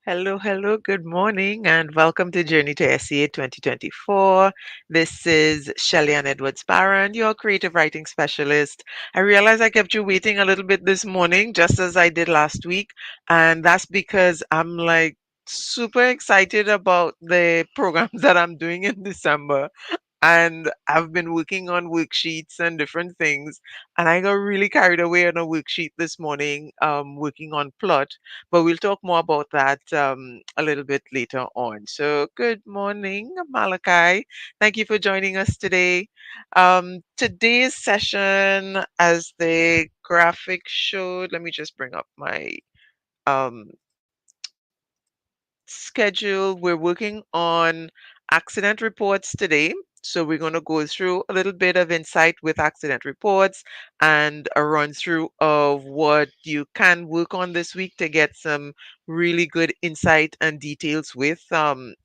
Hello, hello, good morning, and welcome to Journey to SEA 2024. This is Shelly Ann Edwards Barron, your creative writing specialist. I realize I kept you waiting a little bit this morning, just as I did last week, and that's because I'm like super excited about the programs that I'm doing in December, and I've been working on worksheets and different things. And I got really carried away on a worksheet this morning, working on plot. But we'll talk more about that a little bit later on. So, good morning, Malachi. Thank you for joining us today. Today's session, as the graphic showed, let me just bring up my um, schedule. We're working on accident reports today. So we're going to go through a little bit of insight with accident reports and a run through of what you can work on this week to get some really good insight and details with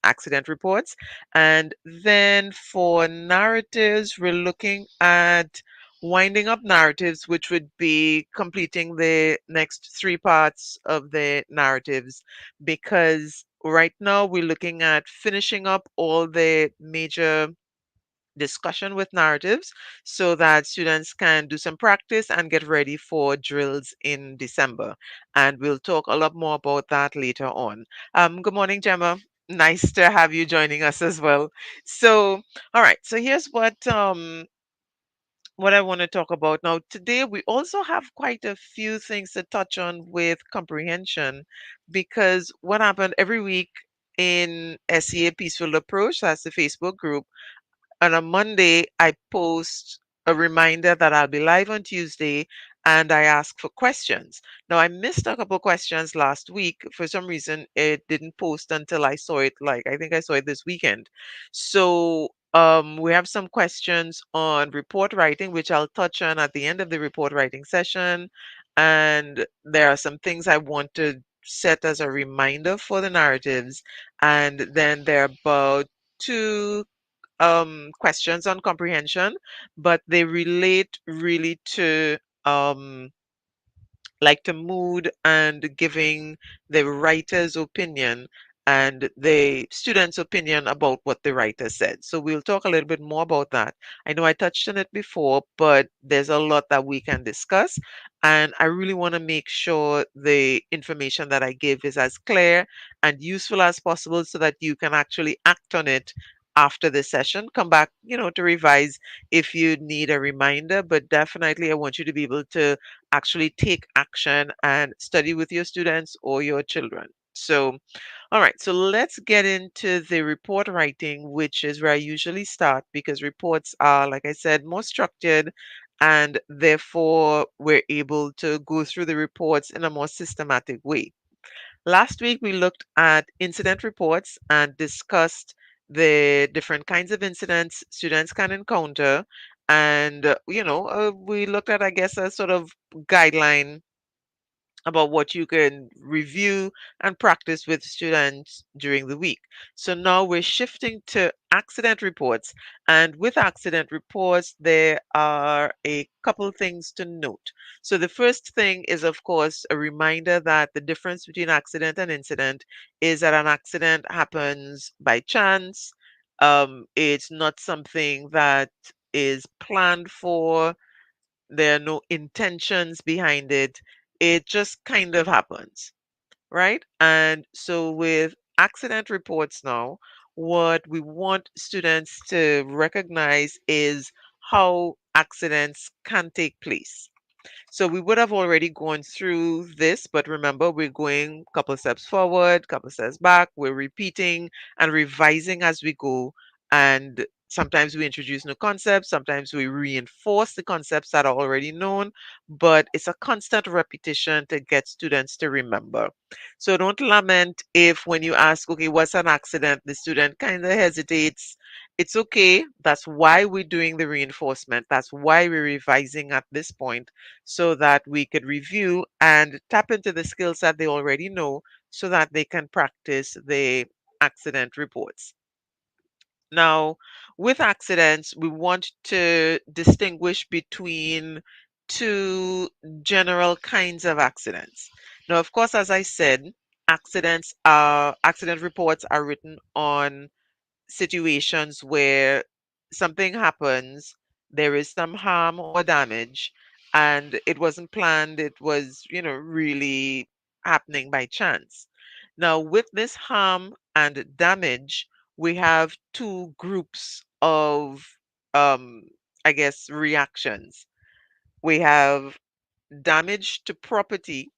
accident reports. And then for narratives, we're looking at winding up narratives, which would be completing the next three parts of the narratives, because right now we're looking at finishing up all the major discussion with narratives so that students can do some practice and get ready for drills in December. And we'll talk a lot more about that later on. Good morning, Gemma. Nice to have you joining us as well. So, all right. So here's what I want to talk about now. Today, we also have quite a few things to touch on with comprehension, because what happened every week in SEA Peaceful Approach, that's the Facebook group, on a Monday, I post a reminder that I'll be live on Tuesday, and I ask for questions. Now, I missed a couple questions last week. For some reason, it didn't post until I saw it, like, I think I saw it this weekend. So, we have some questions on report writing, which I'll touch on at the end of the report writing session. And there are some things I want to set as a reminder for the narratives. And then there are about two questions on comprehension, but they relate really to um, like to mood and giving the writer's opinion and the student's opinion about what the writer said. So we'll talk a little bit more about that. I know I touched on it before, but there's a lot that we can discuss. And I really want to make sure the information that I give is as clear and useful as possible so that you can actually act on it after the session. Come back, to revise if you need a reminder, but definitely I want you to be able to actually take action and study with your students or your children. So, all right, so let's get into the report writing, which is where I usually start because reports are, like I said, more structured, and therefore we're able to go through the reports in a more systematic way. Last week, we looked at incident reports and discussed the different kinds of incidents students can encounter. And, we looked at, I guess, a sort of guideline about what you can review and practice with students during the week. So now we're shifting to accident reports. And with accident reports, there are a couple things to note. So the first thing is, of course, a reminder that the difference between accident and incident is that an accident happens by chance. It's not something that is planned for. There are no intentions behind it. It just kind of happens, right? And so with accident reports now, what we want students to recognize is how accidents can take place. So we would have already gone through this, but remember, we're going a couple steps forward, couple steps back. We're repeating and revising as we go. And sometimes we introduce new concepts, sometimes we reinforce the concepts that are already known, but it's a constant repetition to get students to remember. So don't lament if when you ask, okay, what's an accident, the student kind of hesitates. It's okay. That's why we're doing the reinforcement. That's why we're revising at this point so that we could review and tap into the skills that they already know so that they can practice the accident reports. Now, with accidents, we want to distinguish between two general kinds of accidents. Now, of course, as I said, accident reports are written on situations where something happens, there is some harm or damage, and it wasn't planned, it was, really happening by chance. Now, with this harm and damage, we have two groups of, um, I guess, reactions. We have damage to property,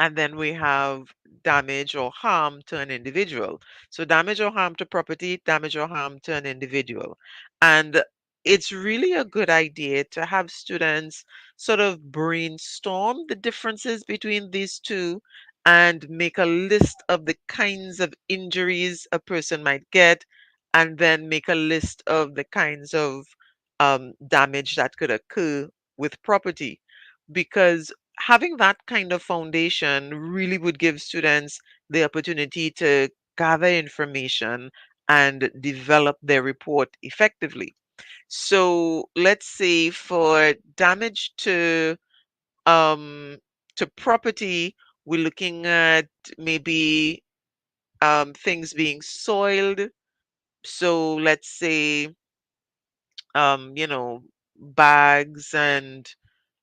and then we have damage or harm to an individual. So, damage or harm to property, damage or harm to an individual. And it's really a good idea to have students sort of brainstorm the differences between these two and make a list of the kinds of injuries a person might get, and then make a list of the kinds of damage that could occur with property, because having that kind of foundation really would give students the opportunity to gather information and develop their report effectively. So let's say for damage um, to property, we're looking at maybe things being soiled. So let's say bags and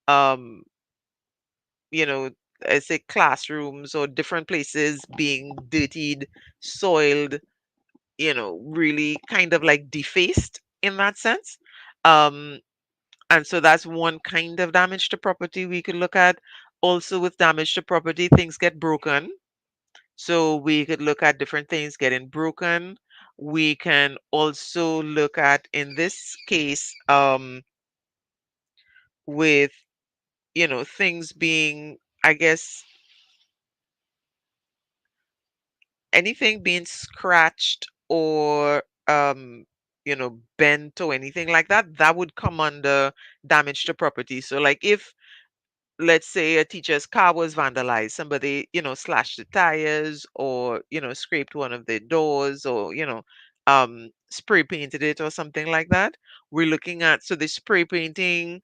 um, you know, I say classrooms or different places being dirtied, soiled, really kind of like defaced in that sense. Um, and so that's one kind of damage to property we could look at. Also, with damage to property, things get broken. So we could look at different things getting broken. We can also look at, in this case, with, things being, I guess, anything being scratched or bent or anything like that, that would come under damage to property. So like if, let's say, a teacher's car was vandalized, somebody, slashed the tires or, scraped one of the doors or, spray painted it or something like that, we're looking at, so the spray painting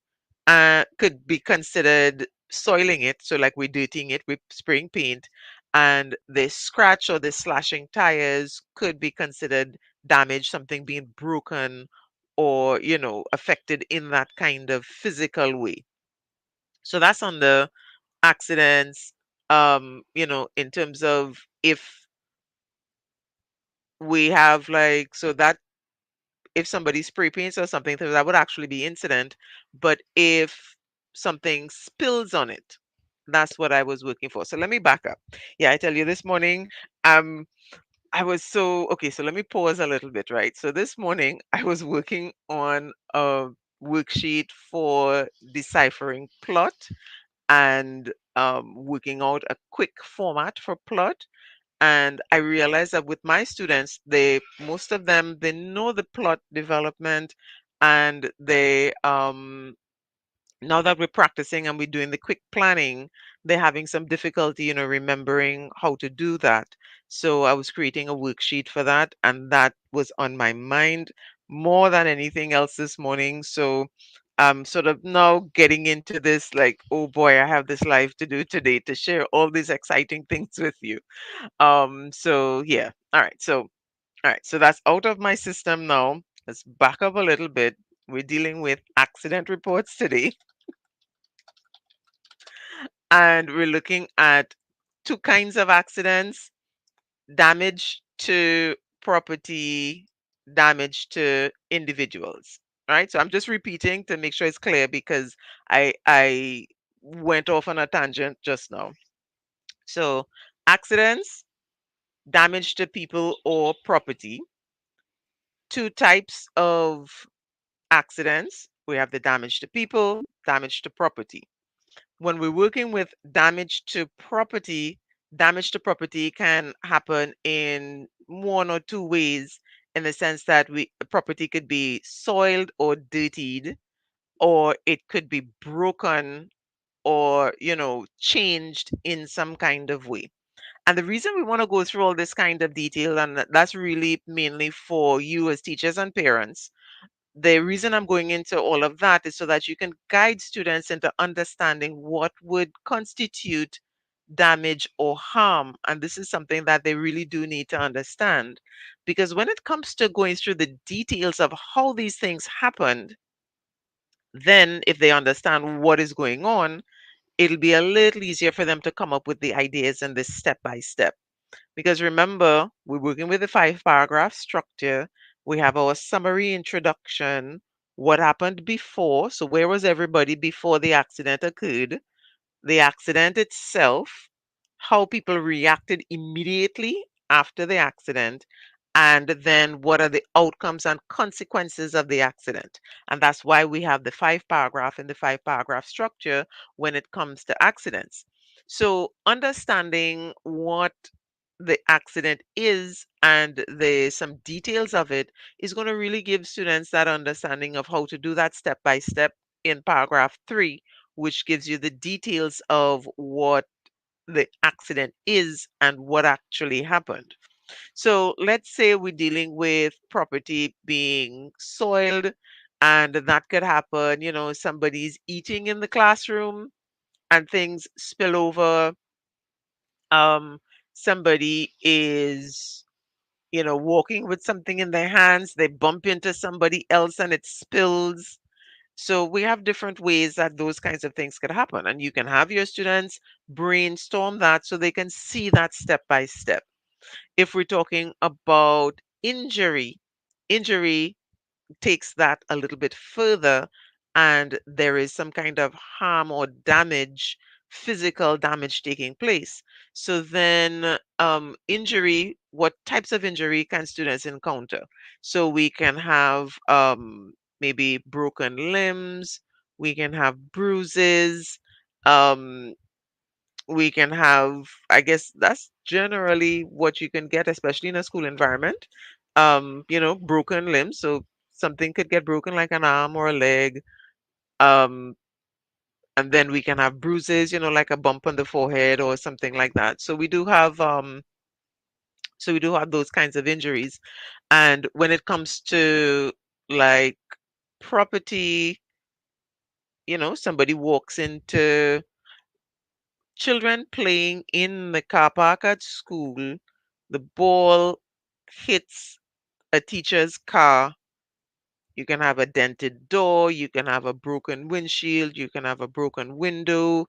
could be considered soiling it. So like we're dirtying it with spraying paint, and the scratch or the slashing tires could be considered damage, something being broken or, affected in that kind of physical way. So that's on the accidents, in terms of if we have like, so that if somebody spray paints or something, so that would actually be incident. But if something spills on it, that's what I was working for. So let me back up. Yeah, I tell you this morning, um, I was so okay. So let me pause a little bit, right? So this morning I was working on a worksheet for deciphering plot and working out a quick format for plot. And I realized that with my students, most of them, they know the plot development, and they now that we're practicing and we're doing the quick planning, they're having some difficulty, remembering how to do that. So I was creating a worksheet for that, and that was on my mind more than anything else this morning. So I'm sort of now getting into this like, oh boy, I have this life to do today to share all these exciting things with you. So yeah. All right. So that's out of my system now. Let's back up a little bit. We're dealing with accident reports today, and we're looking at two kinds of accidents: damage to property, damage to individuals. Right? So I'm just repeating to make sure it's clear because I went off on a tangent just now. So accidents, damage to people or property, two types of accidents. We have the damage to people, damage to property. When we're working with damage to property can happen in one or two ways, in the sense that property could be soiled or dirtied, or it could be broken or, changed in some kind of way. And the reason we want to go through all this kind of detail, and that's really mainly for you as teachers and parents, the reason I'm going into all of that is so that you can guide students into understanding what would constitute damage, or harm. And this is something that they really do need to understand. Because when it comes to going through the details of how these things happened, then if they understand what is going on, it'll be a little easier for them to come up with the ideas and this step by step. Because remember, we're working with the 5 paragraph structure. We have our summary introduction, what happened before. So, where was everybody before the accident occurred? The accident itself, how people reacted immediately after the accident, and then what are the outcomes and consequences of the accident. And that's why we have the 5 paragraph and the 5 paragraph structure when it comes to accidents. So, understanding what the accident is and the some details of it is going to really give students that understanding of how to do that step by step in paragraph 3, which gives you the details of what the accident is and what actually happened. So let's say we're dealing with property being soiled, and that could happen, somebody's eating in the classroom and things spill over. um Somebody is walking with something in their hands, they bump into somebody else and it spills. So we have different ways that those kinds of things could happen. And you can have your students brainstorm that so they can see that step by step. If we're talking about injury takes that a little bit further, and there is some kind of harm or damage, physical damage taking place. So then, injury, what types of injury can students encounter? So we can have maybe broken limbs, we can have bruises, um, we can have, I guess that's generally what you can get, especially in a school environment. Broken limbs. So something could get broken like an arm or a leg. Um, and then we can have bruises, like a bump on the forehead or something like that. So we do have those kinds of injuries. And when it comes to like property, somebody walks into children playing in the car park at school, the ball hits a teacher's car. You can have a dented door, you can have a broken windshield, you can have a broken window.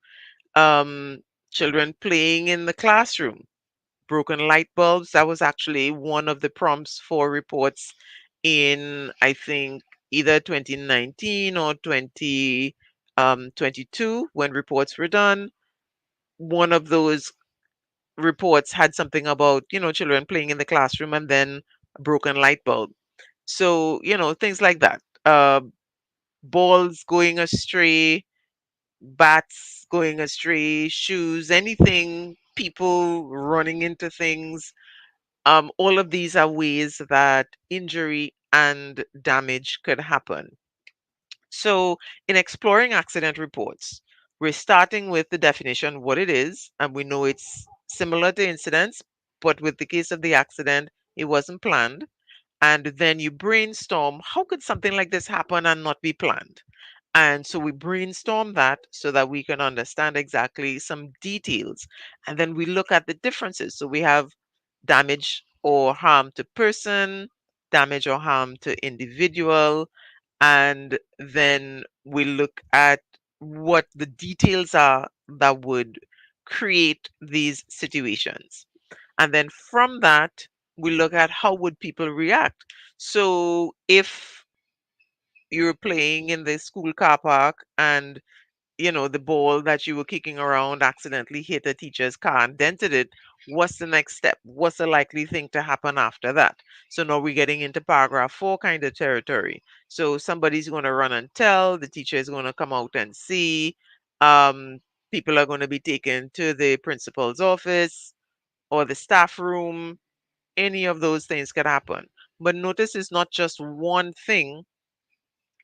Um, Children playing in the classroom, broken light bulbs. That was actually one of the prompts for reports in, I think, either 2019 or 2022 when reports were done. One of those reports had something about, children playing in the classroom and then a broken light bulb. So, things like that. Balls going astray, bats going astray, shoes, anything, people running into things. All of these are ways that injury and damage could happen. So, in exploring accident reports, we're starting with the definition, what it is, and we know it's similar to incidents, but with the case of the accident, it wasn't planned. And then you brainstorm, how could something like this happen and not be planned? And so we brainstorm that so that we can understand exactly some details. And then we look at the differences. So we have damage or harm to person, damage or harm to individual, and then we look at what the details are that would create these situations. And then from that, we look at how would people react. So if you're playing in the school car park and the ball that you were kicking around accidentally hit a teacher's car and dented it, what's the next step? What's the likely thing to happen after that? So now we're getting into paragraph 4 kind of territory. So somebody's going to run and tell, the teacher is going to come out and see, um, people are going to be taken to the principal's office or the staff room. Any of those things could happen. But notice it's not just one thing,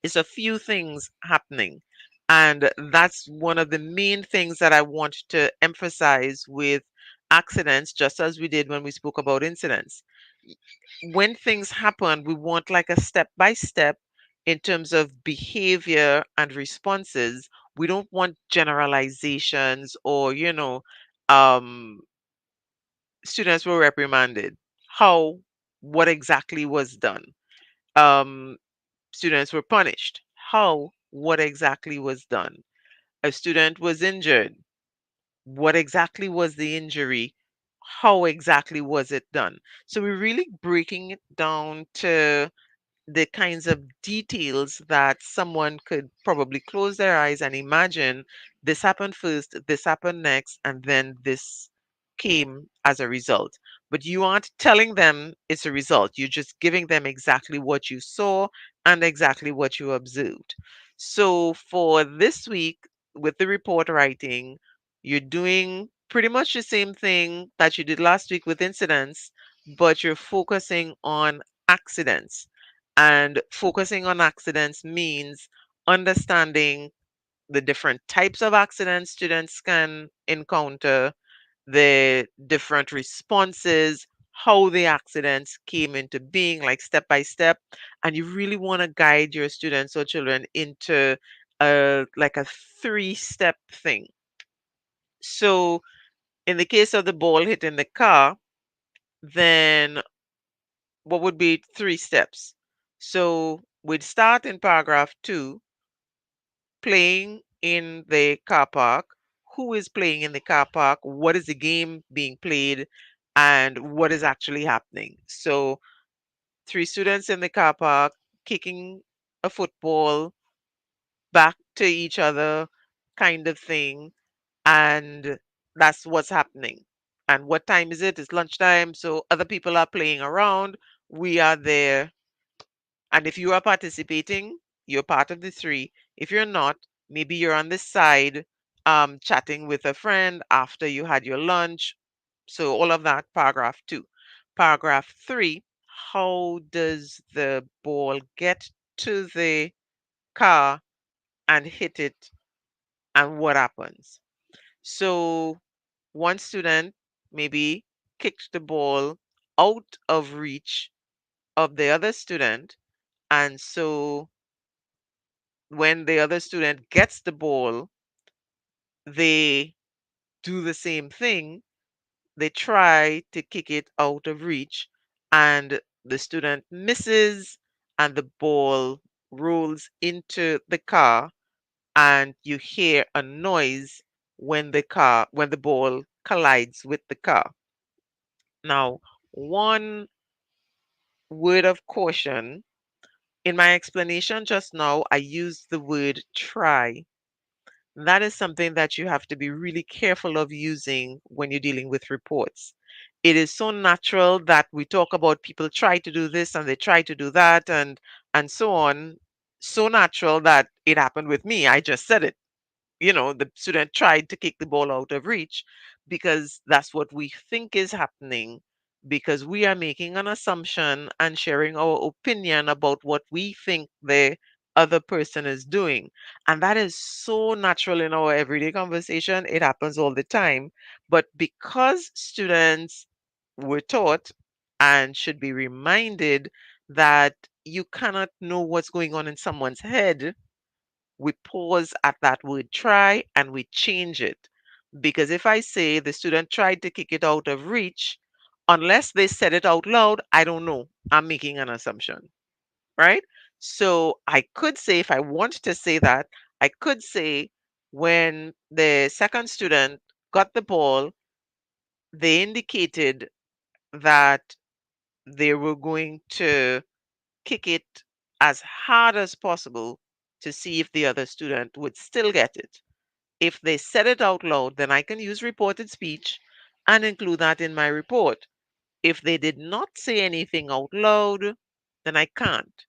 it's a few things happening. And that's one of the main things that I want to emphasize with accidents, just as we did when we spoke about incidents. When things happen, we want like a step by step in terms of behavior and responses. We don't want generalizations or, Um, Students were reprimanded. How? What exactly was done? Um, Students were punished. How? What exactly was done? A student was injured. What exactly was the injury? How exactly was it done? So we're really breaking it down to the kinds of details that someone could probably close their eyes and imagine this happened first, this happened next, and then this came as a result. But you aren't telling them it's a result. You're just giving them exactly what you saw and exactly what you observed. So for this week, with the report writing, you're doing pretty much the same thing that you did last week with incidents, but you're focusing on accidents. And focusing on accidents means understanding the different types of accidents students can encounter, the different responses, how the accidents came into being, like step by step. And you really want to guide your students or children into like a three-step thing. So in the case of the ball hitting the car, then what would be three steps? So we'd start in paragraph 2, playing in the car park. Who is playing in the car park? What is the game being played? And what is actually happening? So, three students in the car park kicking a football back to each other, kind of thing. And that's what's happening. And what time is it? It's lunchtime. So, other people are playing around. We are there. And if you are participating, you're part of the three. If you're not, maybe you're on the side chatting with a friend after you had your lunch. So all of that, paragraph 2. Paragraph 3, how does the ball get to the car and hit it, and what happens? So one student maybe kicked the ball out of reach of the other student, and so when the other student gets the ball, they do the same thing. They try to kick it out of reach, and the student misses, and the ball rolls into the car, and you hear a noise when the ball collides with the car. Now, one word of caution. In my explanation just now, I used the word try. That is something that you have to be really careful of using when you're dealing with reports. It is so natural that we talk about people try to do this and they try to do that and so on. So natural that it happened with me. I just said it. The student tried to kick the ball out of reach because that's what we think is happening, because we are making an assumption and sharing our opinion about what we think the other person is doing. And that is so natural in our everyday conversation. It happens all the time. But because students were taught and should be reminded that you cannot know what's going on in someone's head, we pause at that word try and we change it. Because if I say the student tried to kick it out of reach, unless they said it out loud, I don't know. I'm making an assumption, right? So I could say, if I want to say that, I could say when the second student got the ball, they indicated that they were going to kick it as hard as possible to see if the other student would still get it. If they said it out loud, then I can use reported speech and include that in my report. If they did not say anything out loud, then I can't.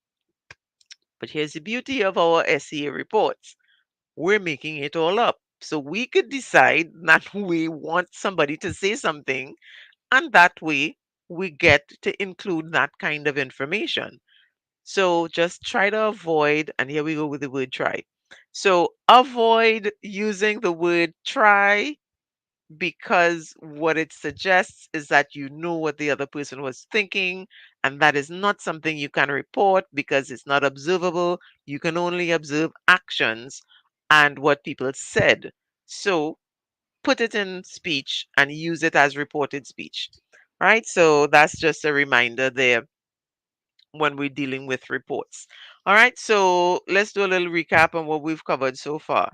But here's the beauty of our SEA reports. We're making it all up. So we could decide that we want somebody to say something, and that way we get to include that kind of information. So just try to avoid, and here we go with the word try. So avoid using the word try, because what it suggests is that you know what the other person was thinking, and that is not something you can report because it's not observable. You can only observe actions and what people said. So put it in speech and use it as reported speech. Right? So that's just a reminder there when we're dealing with reports. All right, so let's do a little recap on what we've covered so far.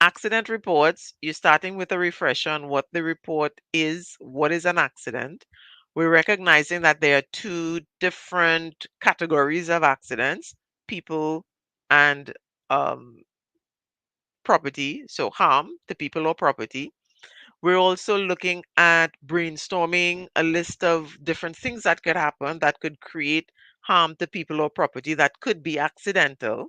Accident reports, you're starting with a refresher on what the report is, what is an accident. We're recognizing that there are two different categories of accidents, people and um, property, so harm to people or property. We're also looking at brainstorming a list of different things that could happen that could create harm to people or property that could be accidental.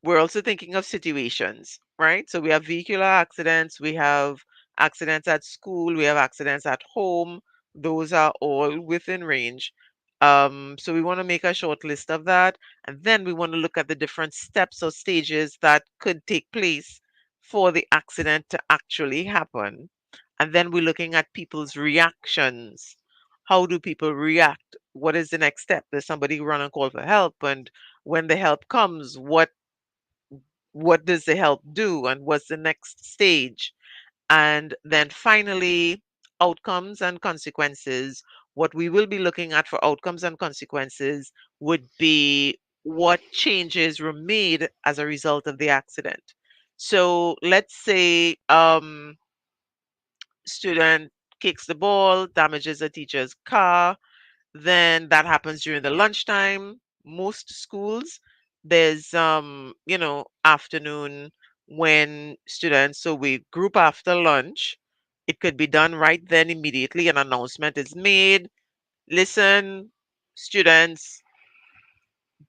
We're also thinking of situations, right? So we have vehicular accidents, we have accidents at school, we have accidents at home. Those are all within range. So we want to make a short list of that. And then we want to look at the different steps or stages that could take place for the accident to actually happen. And then we're looking at people's reactions. How do people react? What is the next step? Does somebody run and call for help? And when the help comes, what does the help do and what's the next stage? And then finally, outcomes and consequences. What we will be looking at for outcomes and consequences would be what changes were made as a result of the accident. So let's say student kicks the ball, damages a teacher's car, then that happens during the lunchtime. Most schools, there's afternoon when students, so we group after lunch. It could be done right then immediately. An announcement is made. Listen, students,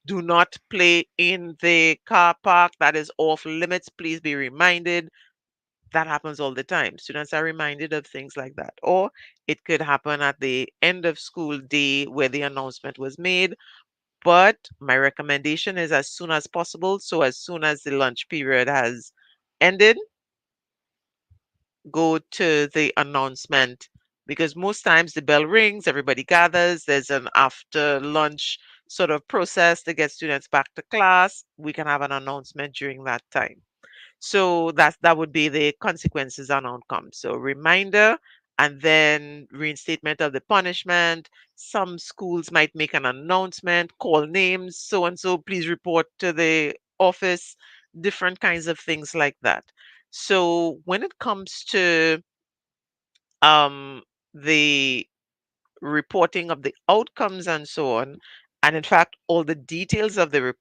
do not play in the car park. That is off limits. Please be reminded. That happens all the time. Students are reminded of things like that. Or it could happen at the end of school day where the announcement was made, but my recommendation is as soon as possible. So as soon as the lunch period has ended, go to the announcement because most times the bell rings, everybody gathers, there's an after lunch sort of process to get students back to class. We can have an announcement during that time. So that would be the consequences and outcomes. So reminder and then reinstatement of the punishment. Some schools might make an announcement, call names, so and so, please report to the office, different kinds of things like that. So when it comes to um, the reporting of the outcomes and so on, and in fact, all the details of the report,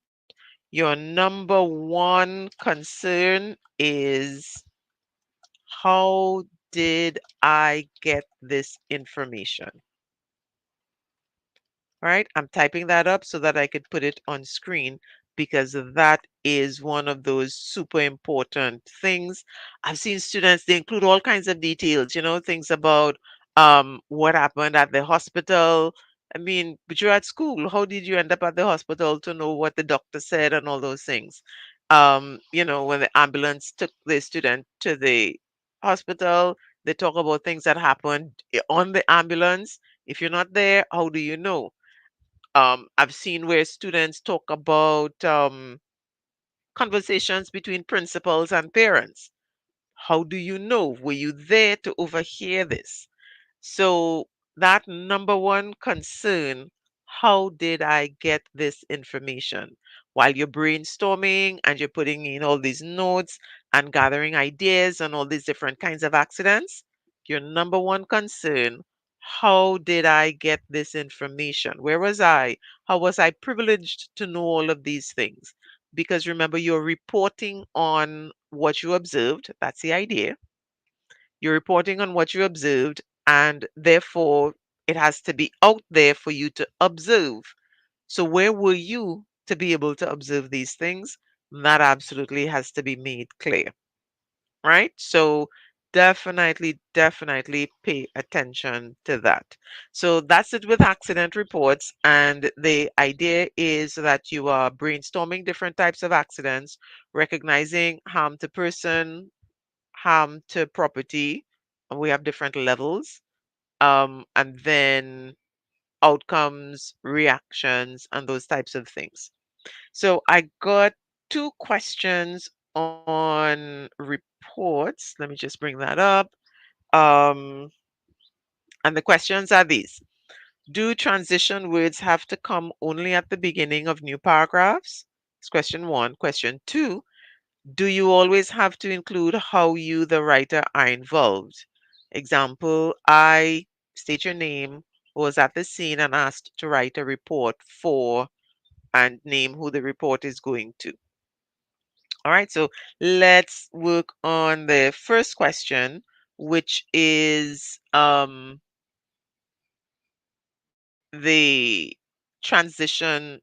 your number one concern is how did I get this information? Right? I'm typing that up so that I could put it on screen because that is one of those super important things. I've seen students, they include all kinds of details, things about what happened at the hospital. I mean, but you're at school. How did you end up at the hospital to know what the doctor said and all those things? When the ambulance took the student to the hospital, they talk about things that happened on the ambulance. If you're not there, how do you know? I've seen where students talk about conversations between principals and parents. How do you know? Were you there to overhear this? So, that number one concern, how did I get this information? While you're brainstorming and you're putting in all these notes and gathering ideas on all these different kinds of accidents, your number one concern, how did I get this information? Where was I? How was I privileged to know all of these things? Because remember, you're reporting on what you observed. That's the idea. You're reporting on what you observed, and therefore it has to be out there for you to observe. So, where were you to be able to observe these things? That absolutely has to be made clear, right? So, definitely pay attention to that. So, that's it with accident reports. And the idea is that you are brainstorming different types of accidents, recognizing harm to person, harm to property, and we have different levels, and then outcomes, reactions, and those types of things. So I got two questions on reporting. reports. Let me just bring that up. Um, and the questions are these. Do transition words have to come only at the beginning of new paragraphs? It's question one. Question two, do you always have to include how you, the writer, are involved? Example, I state your name, was at the scene and asked to write a report for, and name who the report is going to. All right, so let's work on the first question, which is the transition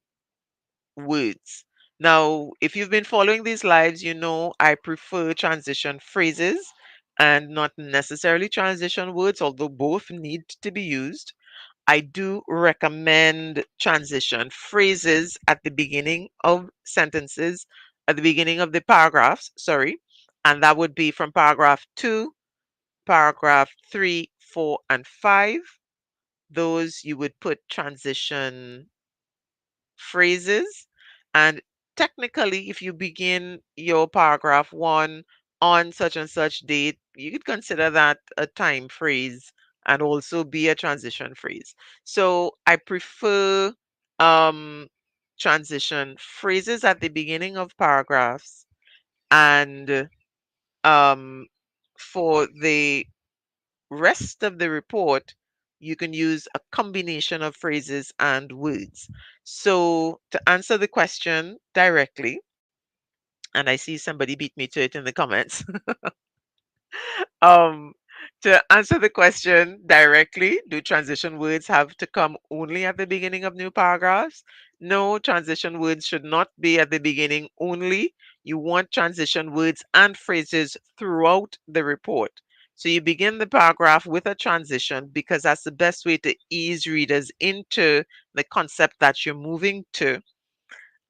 words. Now, if you've been following these lives, you know I prefer transition phrases and not necessarily transition words, although both need to be used. I do recommend transition phrases at the beginning of sentences, at the beginning of the paragraphs, sorry, and that would be from paragraph 2, paragraph 3, 4, and 5. Those you would put transition phrases. And technically, if you begin your paragraph one on such and such date, you could consider that a time phrase and also be a transition phrase. So I prefer um, transition phrases at the beginning of paragraphs, and um, for the rest of the report, you can use a combination of phrases and words. So, to answer the question directly, and I see somebody beat me to it in the comments. Um, to answer the question directly, do transition words have to come only at the beginning of new paragraphs? No, transition words should not be at the beginning only. You want transition words and phrases throughout the report. So you begin the paragraph with a transition because that's the best way to ease readers into the concept that you're moving to.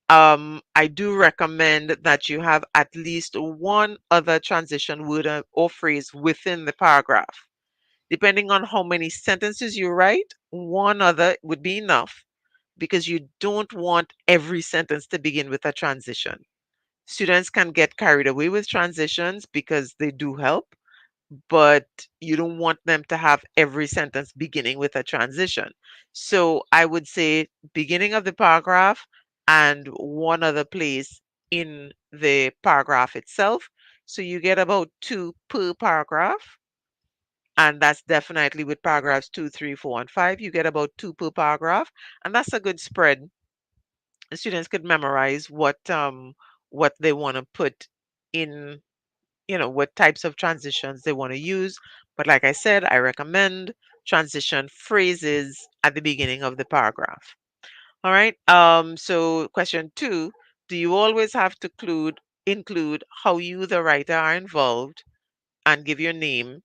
I do recommend that you have at least one other transition word or phrase within the paragraph. Depending on how many sentences you write, one other would be enough because you don't want every sentence to begin with a transition. Students can get carried away with transitions because they do help, but you don't want them to have every sentence beginning with a transition. So I would say beginning of the paragraph and one other place in the paragraph itself. So you get about two per paragraph. And that's definitely with paragraphs 2, 3, 4, and 5. You get about two per paragraph. And that's a good spread. The students could memorize what they want to put in, what types of transitions they want to use. But like I said, I recommend transition phrases at the beginning of the paragraph. All right. So question 2, do you always have to include how you, the writer, are involved and give your name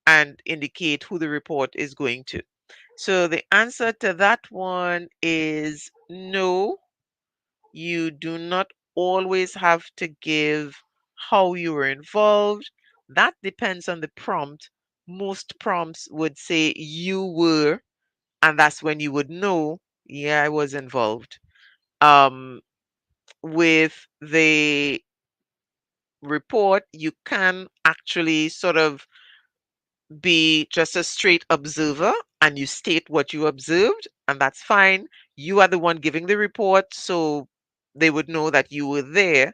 and indicate who the report is going to? So the answer to that one is no. You do not always have to give how you were involved. That depends on the prompt. Most prompts would say you were, and that's when you would know, yeah, I was involved. Um, with the report, you can actually sort of be just a straight observer and you state what you observed, and that's fine. You are the one giving the report, so they would know that you were there.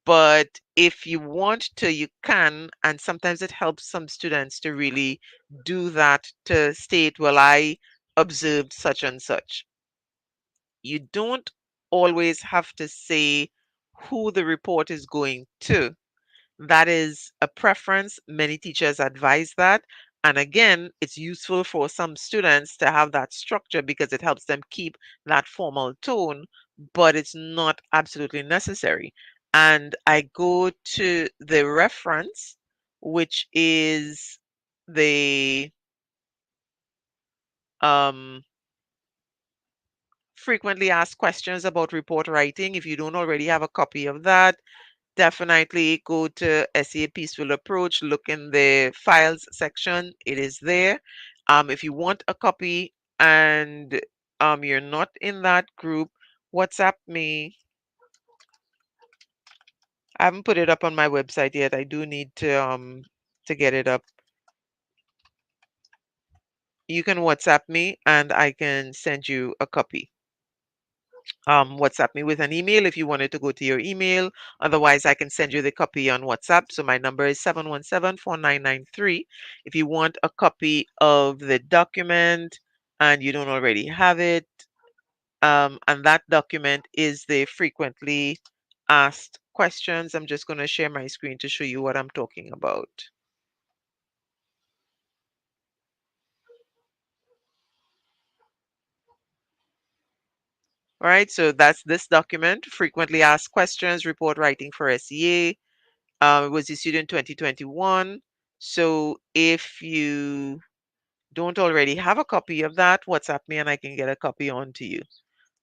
But if you want to, you can, and sometimes it helps some students to really do that, to state, well, I observed such and such. You don't always have to say who the report is going to. That is a preference. Many teachers advise that. And again, it's useful for some students to have that structure because it helps them keep that formal tone, but it's not absolutely necessary. And I go to the reference, which is the um, frequently asked questions about report writing. If you don't already have a copy of that, definitely go to SEA Peaceful Approach, look in the files section, it is there. If you want a copy and you're not in that group, WhatsApp me. I haven't put it up on my website yet. I do need to get it up. You can WhatsApp me and I can send you a copy. WhatsApp me with an email if you wanted to go to your email. Otherwise, I can send you the copy on WhatsApp. So my number is 717-4993. If you want a copy of the document and you don't already have it, and that document is the frequently asked questions. I'm just going to share my screen to show you what I'm talking about. All right, so that's this document, frequently asked questions, report writing for SEA. It was issued in 2021. So if you don't already have a copy of that, WhatsApp me and I can get a copy on to you.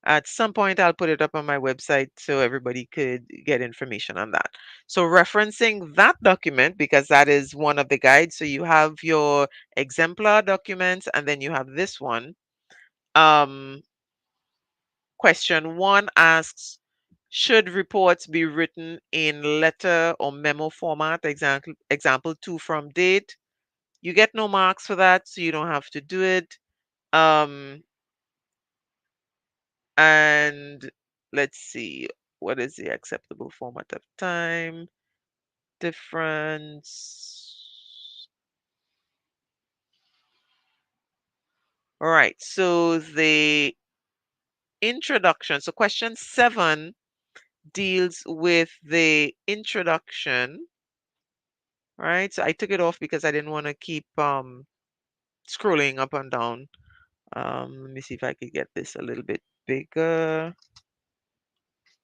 At some point, I'll put it up on my website so everybody could get information on that. So referencing that document, because that is one of the guides. So you have your exemplar documents and then you have this one. Um, Question 1 asks, should reports be written in letter or memo format? Example 2 from date. You get no marks for that, so you don't have to do it. Um, and let's see, what is the acceptable format of time? Difference. All right, so the introduction. So question 7 deals with the introduction. Right, so I took it off because I didn't want to keep scrolling up and down. Let me see if I could get this a little bit bigger.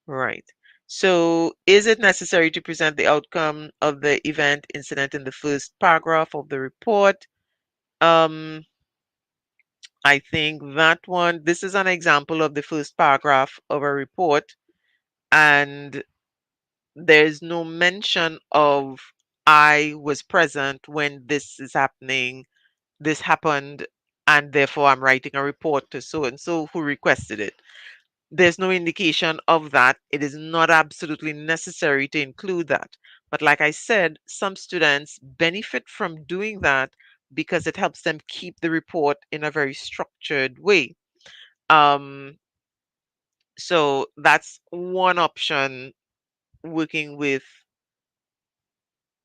Right. So, is it necessary to present the outcome of the event incident in the first paragraph of the report? Um, I think that one, this is an example of the first paragraph of a report, and there's no mention of I was present when this is happening, this happened, and therefore I'm writing a report to so and so who requested it. There's no indication of that. It is not absolutely necessary to include that. But like I said, some students benefit from doing that because it helps them keep the report in a very structured way. Um, so that's one option, working with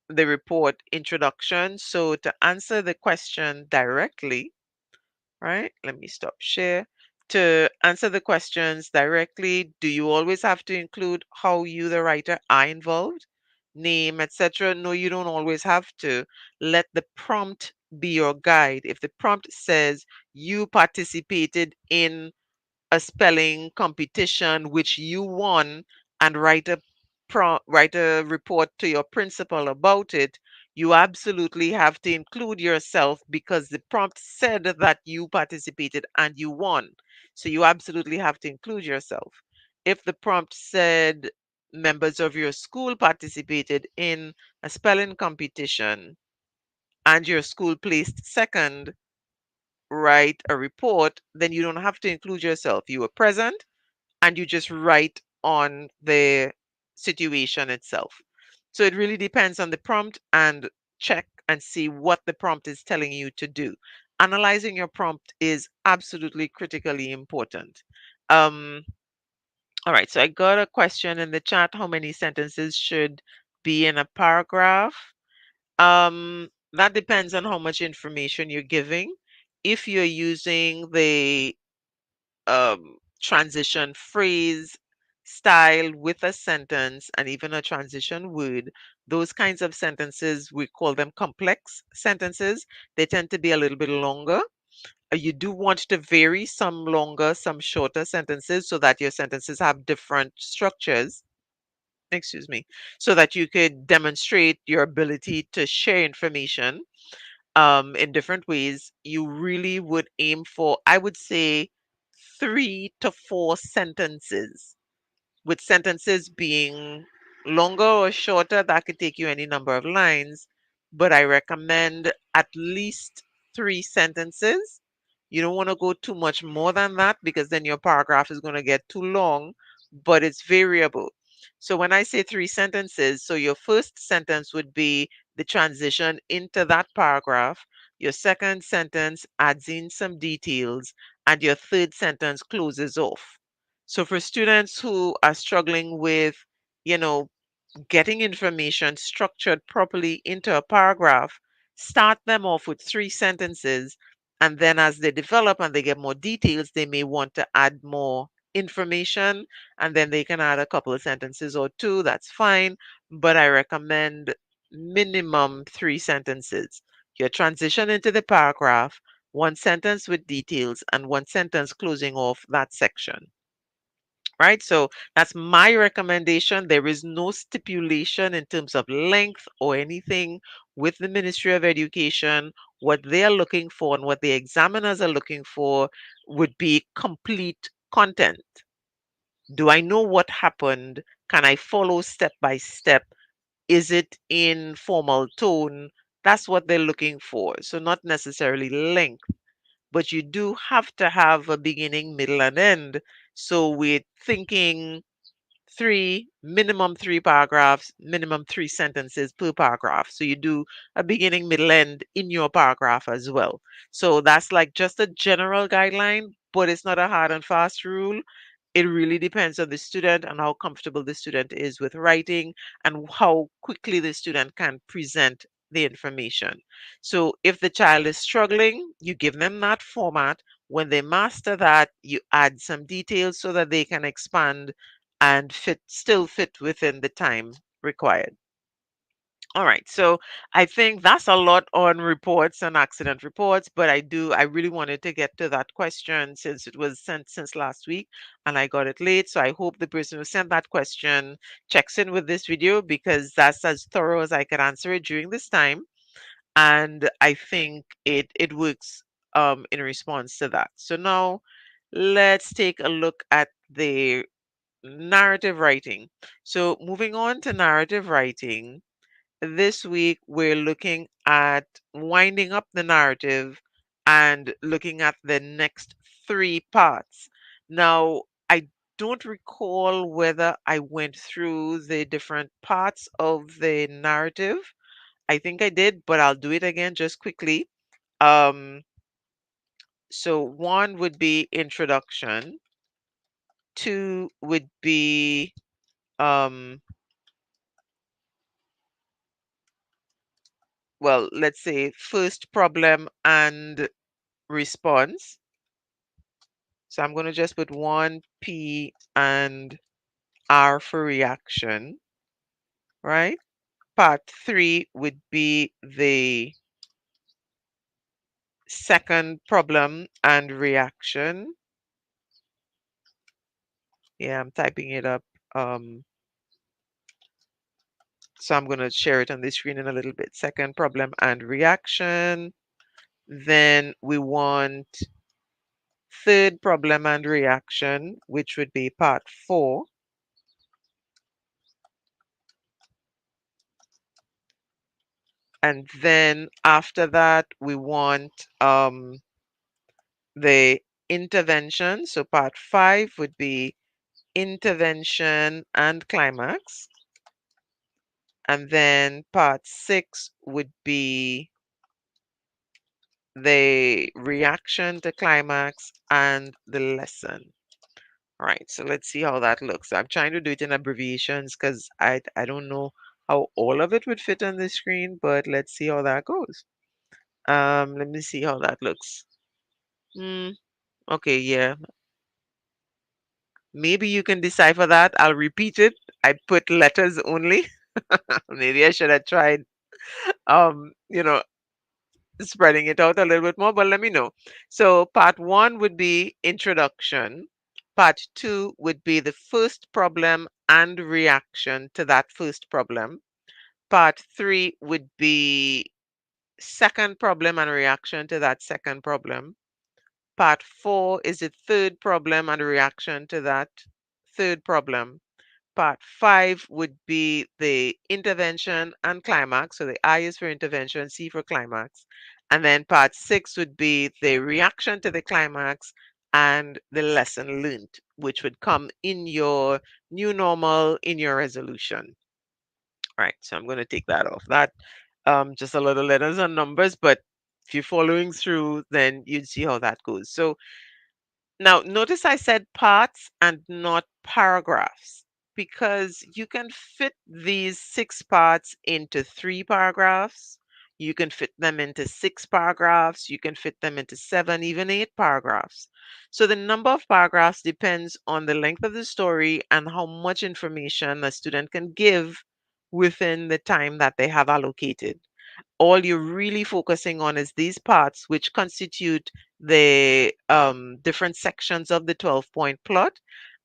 the report introduction. So to answer the question directly, right? Let me stop share. To answer the questions directly, do you always have to include how you, the writer, are involved? Name, etc. No, you don't always have to. Let the prompt be your guide. If the prompt says you participated in a spelling competition which you won, and write a report to your principal about it, you absolutely have to include yourself because the prompt said that you participated and you won. So you absolutely have to include yourself. If the prompt said members of your school participated in a spelling competition and your school placed second, write a report, then you don't have to include yourself. You were present and you just write on the situation itself. So it really depends on the prompt, and check and see what the prompt is telling you to do. Analyzing your prompt is absolutely critically important. Um, all right, so I got a question in the chat. How many sentences should be in a paragraph? That depends on how much information you're giving. If you're using the transition phrase style with a sentence and even a transition word, those kinds of sentences, we call them complex sentences. They tend to be a little bit longer. You do want to vary some longer, some shorter sentences so that your sentences have different structures. Excuse me, so that you could demonstrate your ability to share information in different ways. You really would aim for, I would say, 3 to 4 sentences, with sentences being longer or shorter. That could take you any number of lines, but I recommend at least 3 sentences. You don't want to go too much more than that because then your paragraph is going to get too long, but it's variable. So when I say three sentences, so your first sentence would be the transition into that paragraph. Your second sentence adds in some details, and your third sentence closes off. So for students who are struggling with, you know, getting information structured properly into a paragraph, start them off with three sentences, and then as they develop and they get more details, they may want to add more information, and then they can add a couple of sentences or two. That's fine, but I recommend minimum three sentences. Your transition into the paragraph, one sentence with details, and one sentence closing off that section, right? So that's my recommendation. There is no stipulation in terms of length or anything with the Ministry of Education. What they are looking for and what the examiners are looking for would be complete content. Do I know what happened? Can I follow step by step? Is it in formal tone? That's what they're looking for. So not necessarily length, but you do have to have a beginning, middle, and end. So we're thinking minimum three paragraphs, minimum three sentences per paragraph. So you do a beginning, middle, end in your paragraph as well. So that's like just a general guideline, but it's not a hard and fast rule. It really depends on the student and how comfortable the student is with writing and how quickly the student can present the information. So if the child is struggling, you give them that format. When they master that, you add some details so that they can expand and still fit within the time required. All right, so I think that's a lot on reports and accident reports, but I really wanted to get to that question since it was sent since last week and I got it late. So I hope the person who sent that question checks in with this video because that's as thorough as I could answer it during this time. And I think it works in response to that. So now let's take a look at the narrative writing. So moving on to narrative writing, this week we're looking at winding up the narrative and looking at the next three parts. Now, I don't recall whether I went through the different parts of the narrative. I think I did, but I'll do it again just quickly. Um, so one would be introduction, two would be um, well, let's say first problem and response. So I'm going to just put 1P and R for reaction, right? Part 3 would be the second problem and reaction. Yeah, I'm typing it up. Um, so I'm going to share it on the screen in a little bit. Second problem and reaction. Then we want third problem and reaction, which would be part 4. And then after that, we want the intervention. So part 5 would be intervention and climax. And then part 6 would be the reaction to climax and the lesson. All right, so let's see how that looks. I'm trying to do it in abbreviations because I don't know how all of it would fit on the screen, but let's see how that goes. Let me see how that looks. Hmm, okay, yeah. Maybe you can decipher that. I'll repeat it. I put letters only. Maybe I should have tried you know, spreading it out a little bit more, but let me know. So part 1 would be introduction. Part 2 would be the first problem and reaction to that first problem. Part 3 would be second problem and reaction to that second problem. Part 4 is the third problem and reaction to that third problem. Part 5 would be the intervention and climax. So the I is for intervention, C for climax. And then part 6 would be the reaction to the climax and the lesson learned, which would come in your new normal, in your resolution. Right, so I'm going to take that off. That just a little letters and numbers, but if you're following through, then you'd see how that goes. So now, notice I said parts and not paragraphs because you can fit these 6 parts into 3 paragraphs. You can fit them into 6 paragraphs. You can fit them into 7, even 8 paragraphs. So the number of paragraphs depends on the length of the story and how much information a student can give within the time that they have allocated. All you're really focusing on is these parts, which constitute the different sections of the 12-point plot.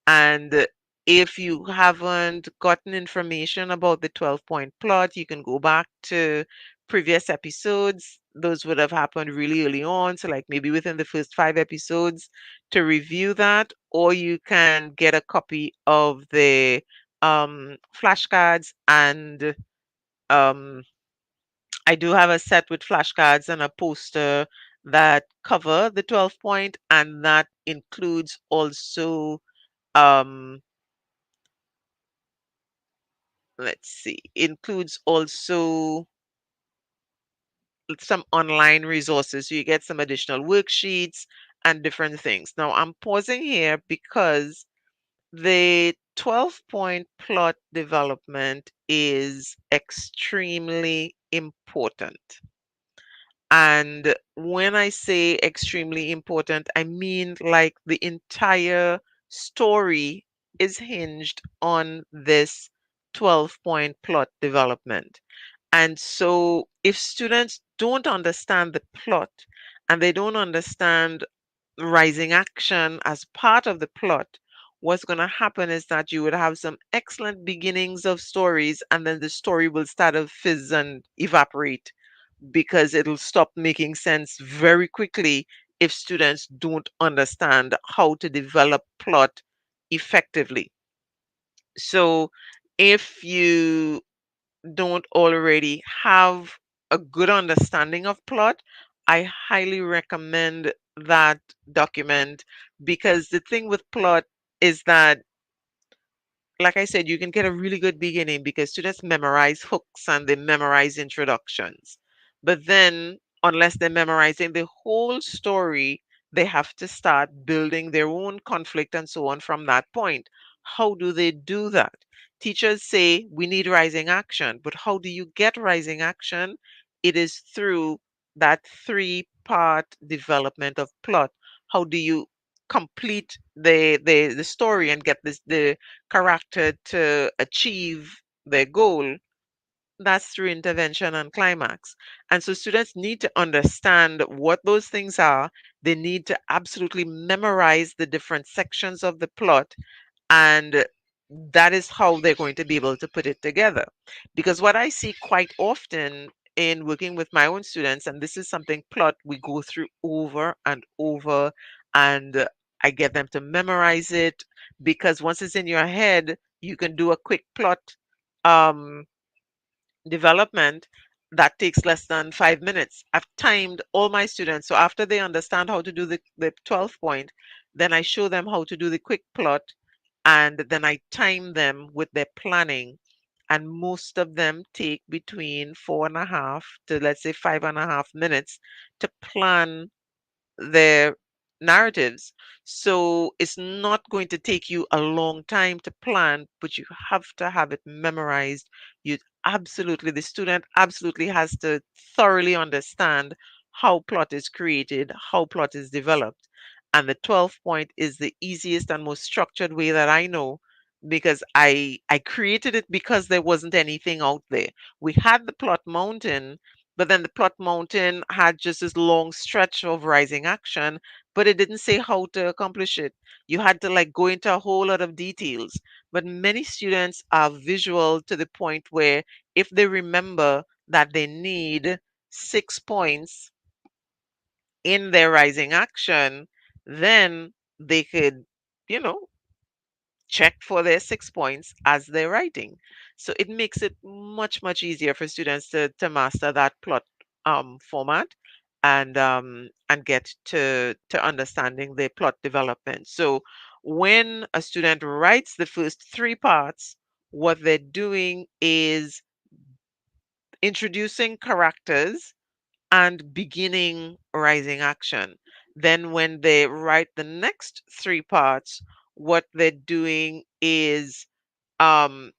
And if you haven't gotten information about the 12-point plot, you can go back to previous episodes. Those would have happened really early on, so like maybe within the first 5 episodes to review that, or you can get a copy of the flashcards and um, I do have a set with flashcards and a poster that cover the 12 point, and that includes also, um, let's see, includes also some online resources. So you get some additional worksheets and different things. Now I'm pausing here because the 12-point plot development is extremely important. And when I say extremely important, I mean like the entire story is hinged on this 12-point plot development. And so if students don't understand the plot and they don't understand rising action as part of the plot, what's going to happen is that you would have some excellent beginnings of stories and then the story will start to fizz and evaporate because it'll stop making sense very quickly if students don't understand how to develop plot effectively. So if you don't already have a good understanding of plot, I highly recommend that document because the thing with plot is that, like I said, you can get a really good beginning because students memorize hooks and they memorize introductions. But then, unless they're memorizing the whole story, they have to start building their own conflict and so on from that point. How do they do that? Teachers say we need rising action, but how do you get rising action? It is through that 3 part development of plot. How do you complete the story and get the character to achieve their goal? That's through intervention and climax. And so students need to understand what those things are. They need to absolutely memorize the different sections of the plot, and that is how they're going to be able to put it together. Because what I see quite often in working with my own students, and this is something plot we go through over and over, and I get them to memorize it because once it's in your head, you can do a quick plot um, development that takes less than 5 minutes. I've timed all my students. So after they understand how to do the 12 point, then I show them how to do the quick plot and then I time them with their planning. And most of them take between 4.5 to let's say 5.5 minutes to plan their narratives. So it's not going to take you a long time to plan, but you have to have it memorized. You absolutely, the student absolutely has to thoroughly understand how plot is created, how plot is developed. And the 12 point is the easiest and most structured way that I know because I created it because there wasn't anything out there. We had the plot mountain, but then the plot mountain had just this long stretch of rising action, but it didn't say how to accomplish it. You had to like go into a whole lot of details. But many students are visual to the point where if they remember that they need 6 points in their rising action, then they could, you know, check for their 6 points as they're writing. So it makes it much, much easier for students to master that plot format. and get to understanding the plot development. So when a student writes the first three parts, what they're doing is introducing characters and beginning rising action. Then when they write the next three parts, what they're doing is um,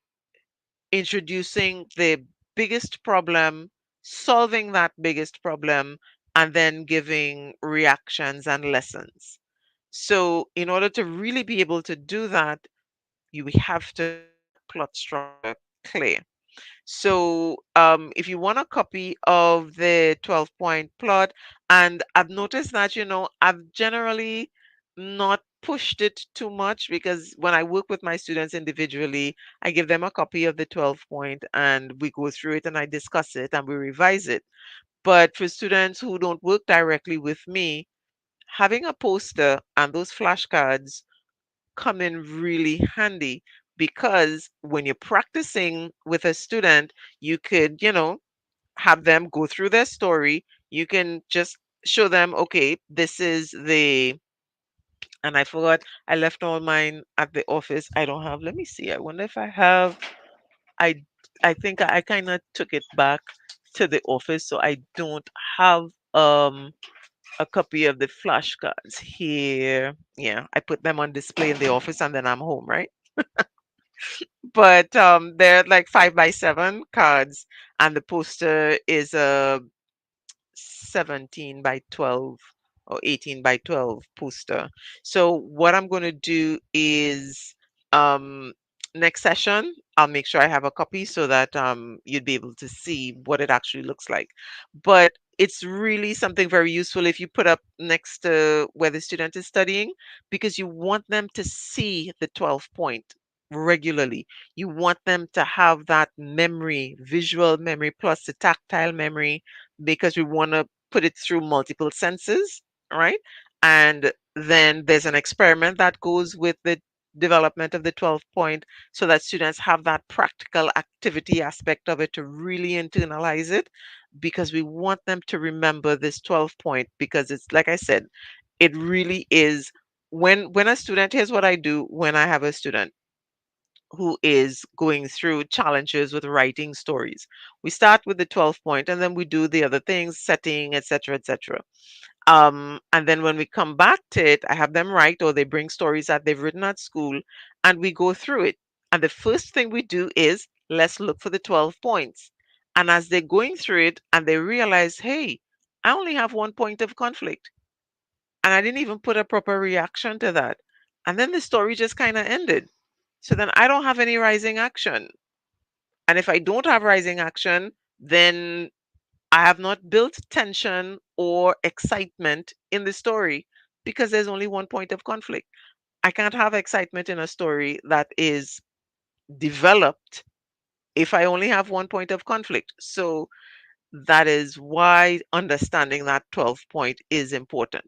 introducing the biggest problem, solving that biggest problem, and then giving reactions and lessons. So, in order to really be able to do that, you have to have that plot structure clear. So, if you want a copy of the 12-point plot, and I've noticed that, I've generally not pushed it too much because when I work with my students individually, I give them a copy of the 12 point and we go through it and I discuss it and we revise it. But for students who don't work directly with me, having a poster and those flashcards come in really handy because when you're practicing with a student, you could, have them go through their story. You can just show them, okay, this is and I forgot, I left all mine at the office. I don't have, let me see. I wonder if I have, I, I think I kind of took it back to the office. So I don't have, a copy of the flashcards here. Yeah, I put them on display in the office and then I'm home, right? But they're like 5 by 7 cards, and the poster is a 17 by 12 or 18 by 12 poster. So what I'm going to do is um, next session, I'll make sure I have a copy so that you'd be able to see what it actually looks like. But it's really something very useful if you put up next to where the student is studying because you want them to see the 12 point regularly. You want them to have that memory, visual memory plus the tactile memory because we want to put it through multiple senses, right? And then there's an experiment that goes with the development of the 12 point so that students have that practical activity aspect of it to really internalize it because we want them to remember this 12 point because it's like I said, it really is when a student, here's what I do when I have a student who is going through challenges with writing stories. We start with the 12 point and then we do the other things, setting, etc., etc. And then when we come back to it, I have them write or they bring stories that they've written at school and we go through it. And the first thing we do is let's look for the 12 points. And as they're going through it and they realize, hey, I only have one point of conflict and I didn't even put a proper reaction to that. And then the story just kind of ended. So then I don't have any rising action. And if I don't have rising action, then I have not built tension or excitement in the story because there's only one point of conflict. I can't have excitement in a story that is developed if I only have one point of conflict. So that is why understanding that 12 point is important.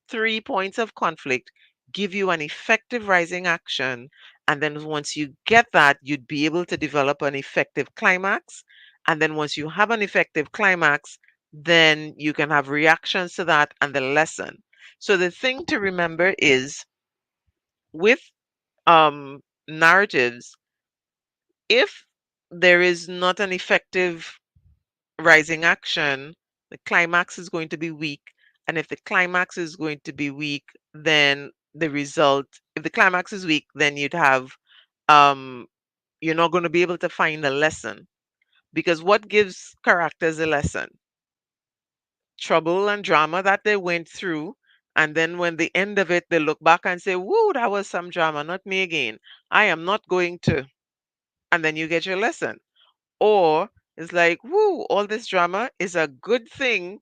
3 points of conflict give you an effective rising action. And then once you get that, you'd be able to develop an effective climax. And then once you have an effective climax, then you can have reactions to that and the lesson. So the thing to remember is with narratives, if there is not an effective rising action, the climax is going to be weak. And if the climax is going to be weak, then the result, if the climax is weak, then um, you're not going to be able to find a lesson. Because what gives characters a lesson? Trouble and drama that they went through. And then when the end of it, they look back and say, whoa, that was some drama, not me again. I am not going to. And then you get your lesson. Or it's like, whoo, all this drama is a good thing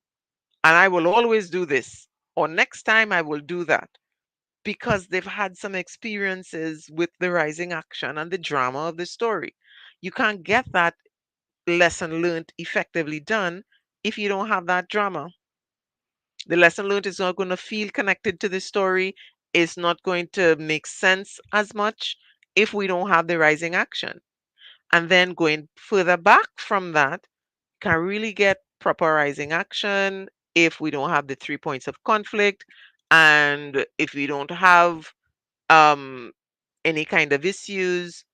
and I will always do this. Or next time I will do that because they've had some experiences with the rising action and the drama of the story. You can't get that lesson learned effectively done if you don't have that drama. The lesson learned is not going to feel connected to the story, it's not going to make sense as much if we don't have the rising action. And then going further back from that, can really get proper rising action. if we don't have the 3 points of conflict, and if we don't have um, any kind of issues,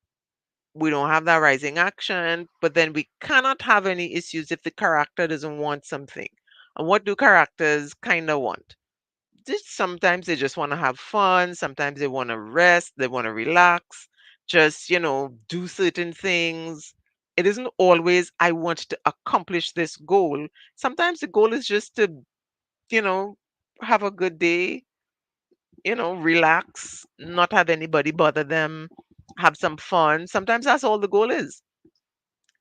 we don't have that rising action, but then we cannot have any issues if the character doesn't want something. And what do characters kind of want? Sometimes they just want to have fun, sometimes they want to rest, they want to relax, just, do certain things. It isn't always, I want to accomplish this goal. Sometimes the goal is just to, you know, have a good day, relax, not have anybody bother them, have some fun. Sometimes that's all the goal is.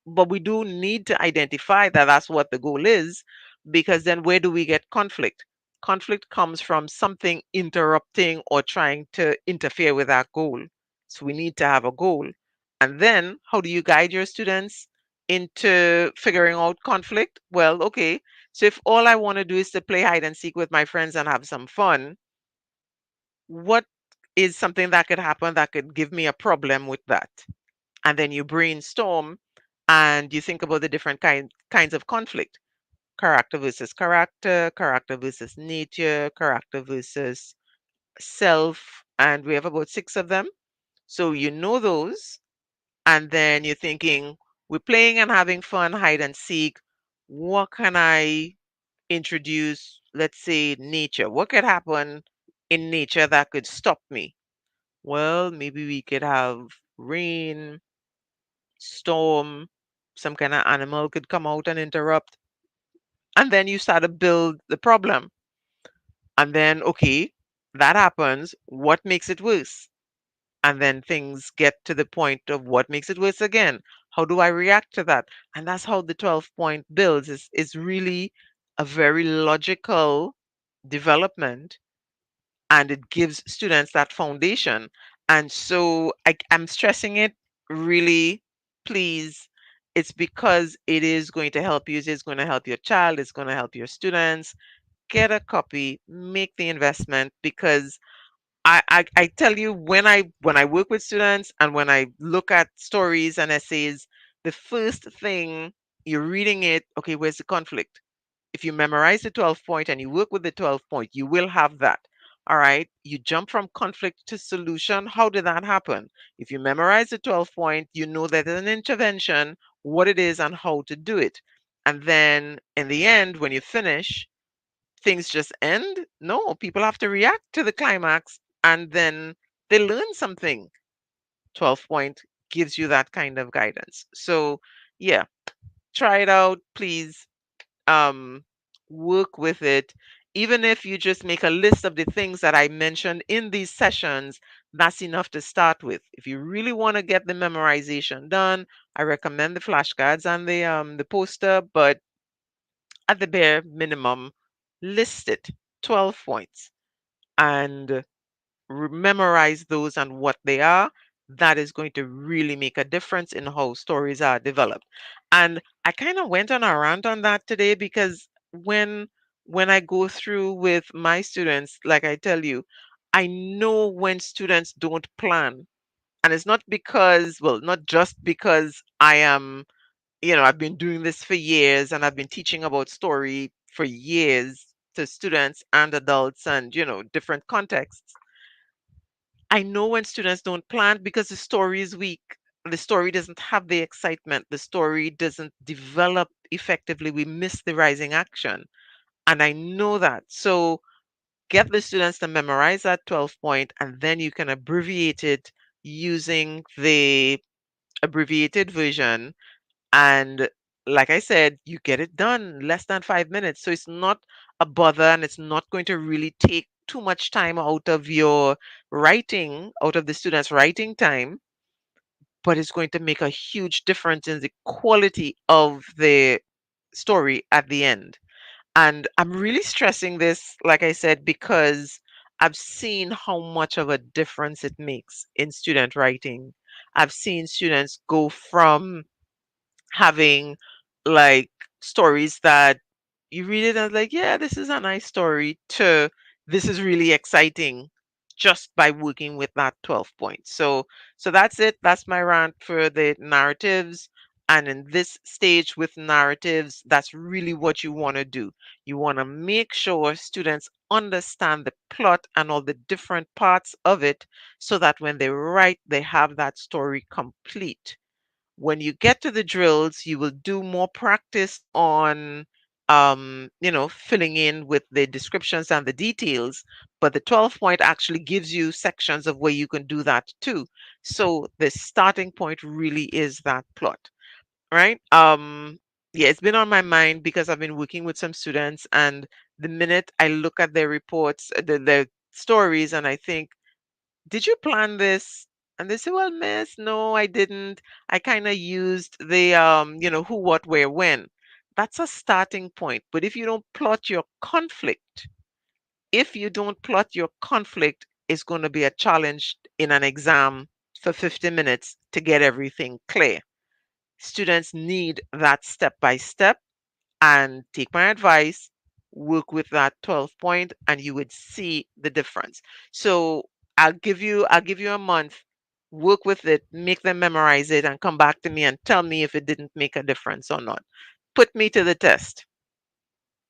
But we do need to identify that that's what the goal is, because then where do we get conflict? Conflict comes from something interrupting or trying to interfere with our goal. So we need to have a goal. And then how do you guide your students into figuring out conflict? Well, okay. So if all I want to do is to play hide and seek with my friends and have some fun, what is something that could happen that could give me a problem with that? And then you brainstorm and you think about the different kinds of conflict: character versus character, character versus nature, character versus self. And we have about six of them. So you know those. And then you're thinking, we're playing and having fun, hide and seek. What can I introduce? Let's say nature. What could happen in nature that could stop me? Well, maybe we could have rain, storm, some kind of animal could come out and interrupt. And then you start to build the problem. And then, okay, that happens. What makes it worse? And then things get to the point of what makes it worse again. How do I react to that? And that's how the 12-point builds is really a very logical development, and it gives students that foundation. And so I'm stressing it really, please. It's because it is going to help you. It's going to help your child. It's going to help your students. Get a copy, make the investment, because I tell you, when I work with students and when I look at stories and essays, the first thing you're reading it, okay, where's the conflict? If you memorize the 12 point and you work with the 12 point, you will have that. All right. You jump from conflict to solution. How did that happen? If you memorize the 12 point, you know that there's an intervention, what it is, and how to do it. And then in the end, when you finish, things just end. No, people have to react to the climax and then they learn something. 12 point gives you that kind of guidance. So, yeah, try it out, please. um, Work with it. Even if you just make a list of the things that I mentioned in these sessions, that's enough to start with. If you really want to get the memorization done, I recommend the flashcards and the poster, but at the bare minimum, list it, 12 points, and memorize those and what they are. That is going to really make a difference in how stories are developed. And I kind of went on a rant on that today because when I go through with my students, like I tell you, I know when students don't plan. And it's not because, well, not just because I am, I've been doing this for years and I've been teaching about story for years to students and adults and, different contexts. I know when students don't plan because the story is weak. The story doesn't have the excitement. The story doesn't develop effectively. We miss the rising action. And I know that. So get the students to memorize that 12 point, and then you can abbreviate it using the abbreviated version. And like I said, you get it done less than 5 minutes. So it's not a bother and it's not going to really take too much time out of your writing, out of the students' writing time, but it's going to make a huge difference in the quality of the story at the end. And I'm really stressing this, like I said, because I've seen how much of a difference it makes in student writing. I've seen students go from having like stories that you read it and like, yeah, this is a nice story, to this is really exciting, just by working with that 12 points. So that's it. That's my rant for the narratives. And in this stage with narratives, that's really what you want to do. You want to make sure students understand the plot and all the different parts of it so that when they write, they have that story complete. When you get to the drills, you will do more practice on, filling in with the descriptions and the details. But the 12 point actually gives you sections of where you can do that too. So the starting point really is that plot, right? Yeah, it's been on my mind because I've been working with some students, and the minute I look at their reports, the stories, and I think, did you plan this? And they say, well, miss, no, I didn't. I kind of used the, who, what, where, when. That's a starting point. But if you don't plot your conflict, if you don't plot your conflict, it's going to be a challenge in an exam for 50 minutes to get everything clear. Students need that step by step, and take my advice, work with that 12 point and you would see the difference. So I'll give you a month, work with it, make them memorize it and come back to me and tell me if it didn't make a difference or not. Put me to the test,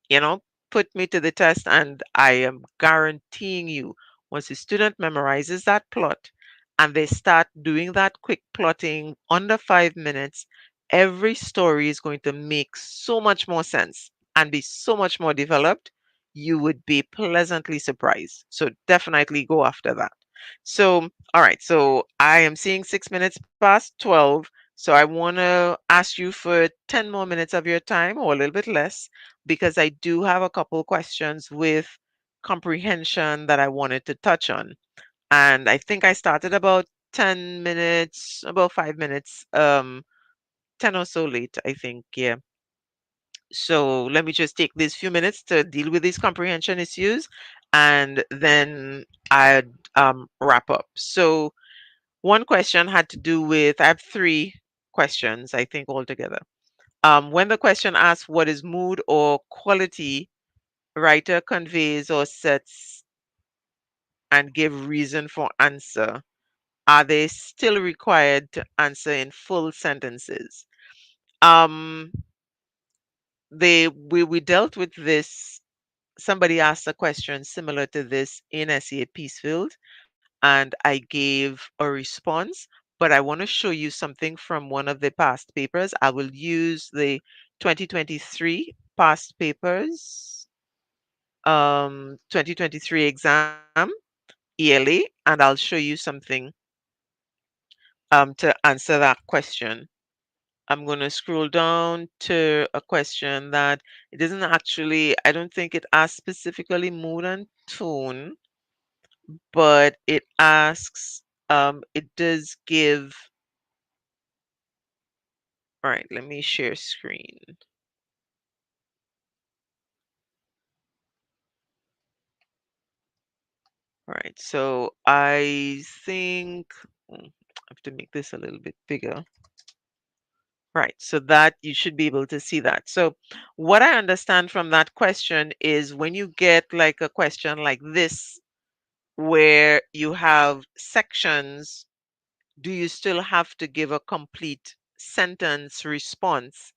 you know, put me to the test, and I am guaranteeing you, once the student memorizes that plot and they start doing that quick plotting under 5 minutes, every story is going to make so much more sense and be so much more developed. You would be pleasantly surprised. So definitely go after that. So, all right. So I am seeing 6 minutes past 12. So I want to ask you for 10 more minutes of your time or a little bit less, because I do have a couple questions with comprehension that I wanted to touch on. And I think I started about 10 minutes, about 5 minutes, 10 or so late, I think. Yeah. So let me just take these few minutes to deal with these comprehension issues, and then I'd wrap up. So one question had to do with, I have three questions, I think, altogether. When the question asks what is mood or quality, writer conveys or sets and give reason for answer, are they still required to answer in full sentences? Um, we dealt with this. Somebody asked a question similar to this in SEA Peacefield, and I gave a response. But I want to show you something from one of the past papers. I will use the 2023 past papers, 2023 exam, ELA, and I'll show you something to answer that question. I'm going to scroll down to a question that it doesn't actually, I don't think it asks specifically mood and tone, but it asks, it does give, all right, let me share screen. All right, so I think I have to make this a little bit bigger. Right, so that you should be able to see that. So what I understand from that question is, when you get like a question like this, where you have sections, do you still have to give a complete sentence response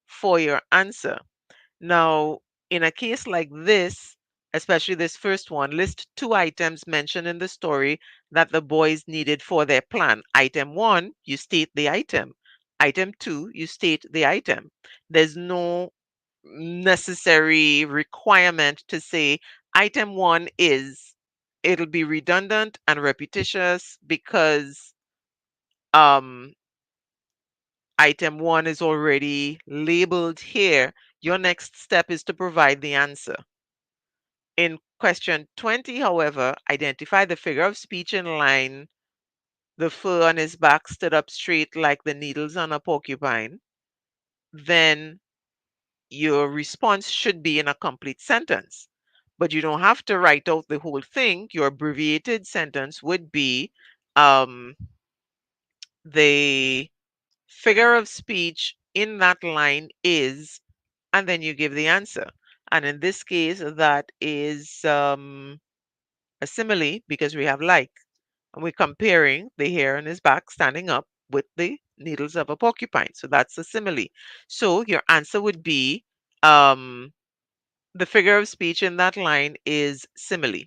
for your answer? Now, in a case like this, especially this first one, list two items mentioned in the story that the boys needed for their plan. Item one, you state the item. Item two, you state the item. There's no necessary requirement to say item one is, it'll be redundant and repetitious because um, item one is already labeled here. Your next step is to provide the answer. In question 20, however, identify the figure of speech in line. The fur on his back stood up straight like the needles on a porcupine. Then your response should be in a complete sentence. But you don't have to write out the whole thing. Your abbreviated sentence would be, um, the figure of speech in that line is, and then you give the answer. And in this case, that is a simile because we have like, and we're comparing the hair on his back standing up with the needles of a porcupine. So that's a simile. So your answer would be um, the figure of speech in that line is simile.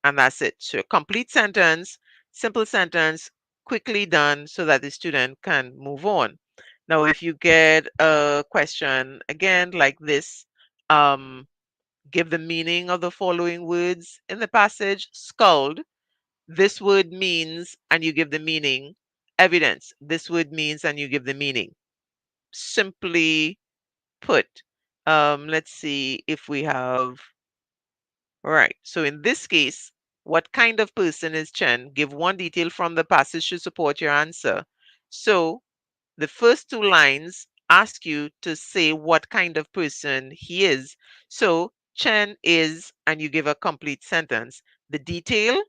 And that's it. So a complete sentence, simple sentence, quickly done so that the student can move on. Now, if you get a question again like this, um, give the meaning of the following words in the passage. Scald, this word means, and you give the meaning. Evidence, this word means, and you give the meaning. Simply put. Let's see if we have. Right. So in this case, what kind of person is Chen? Give one detail from the passage to support your answer. So the first two lines ask you to say what kind of person he is. So Chen is, and you give a complete sentence. The detail,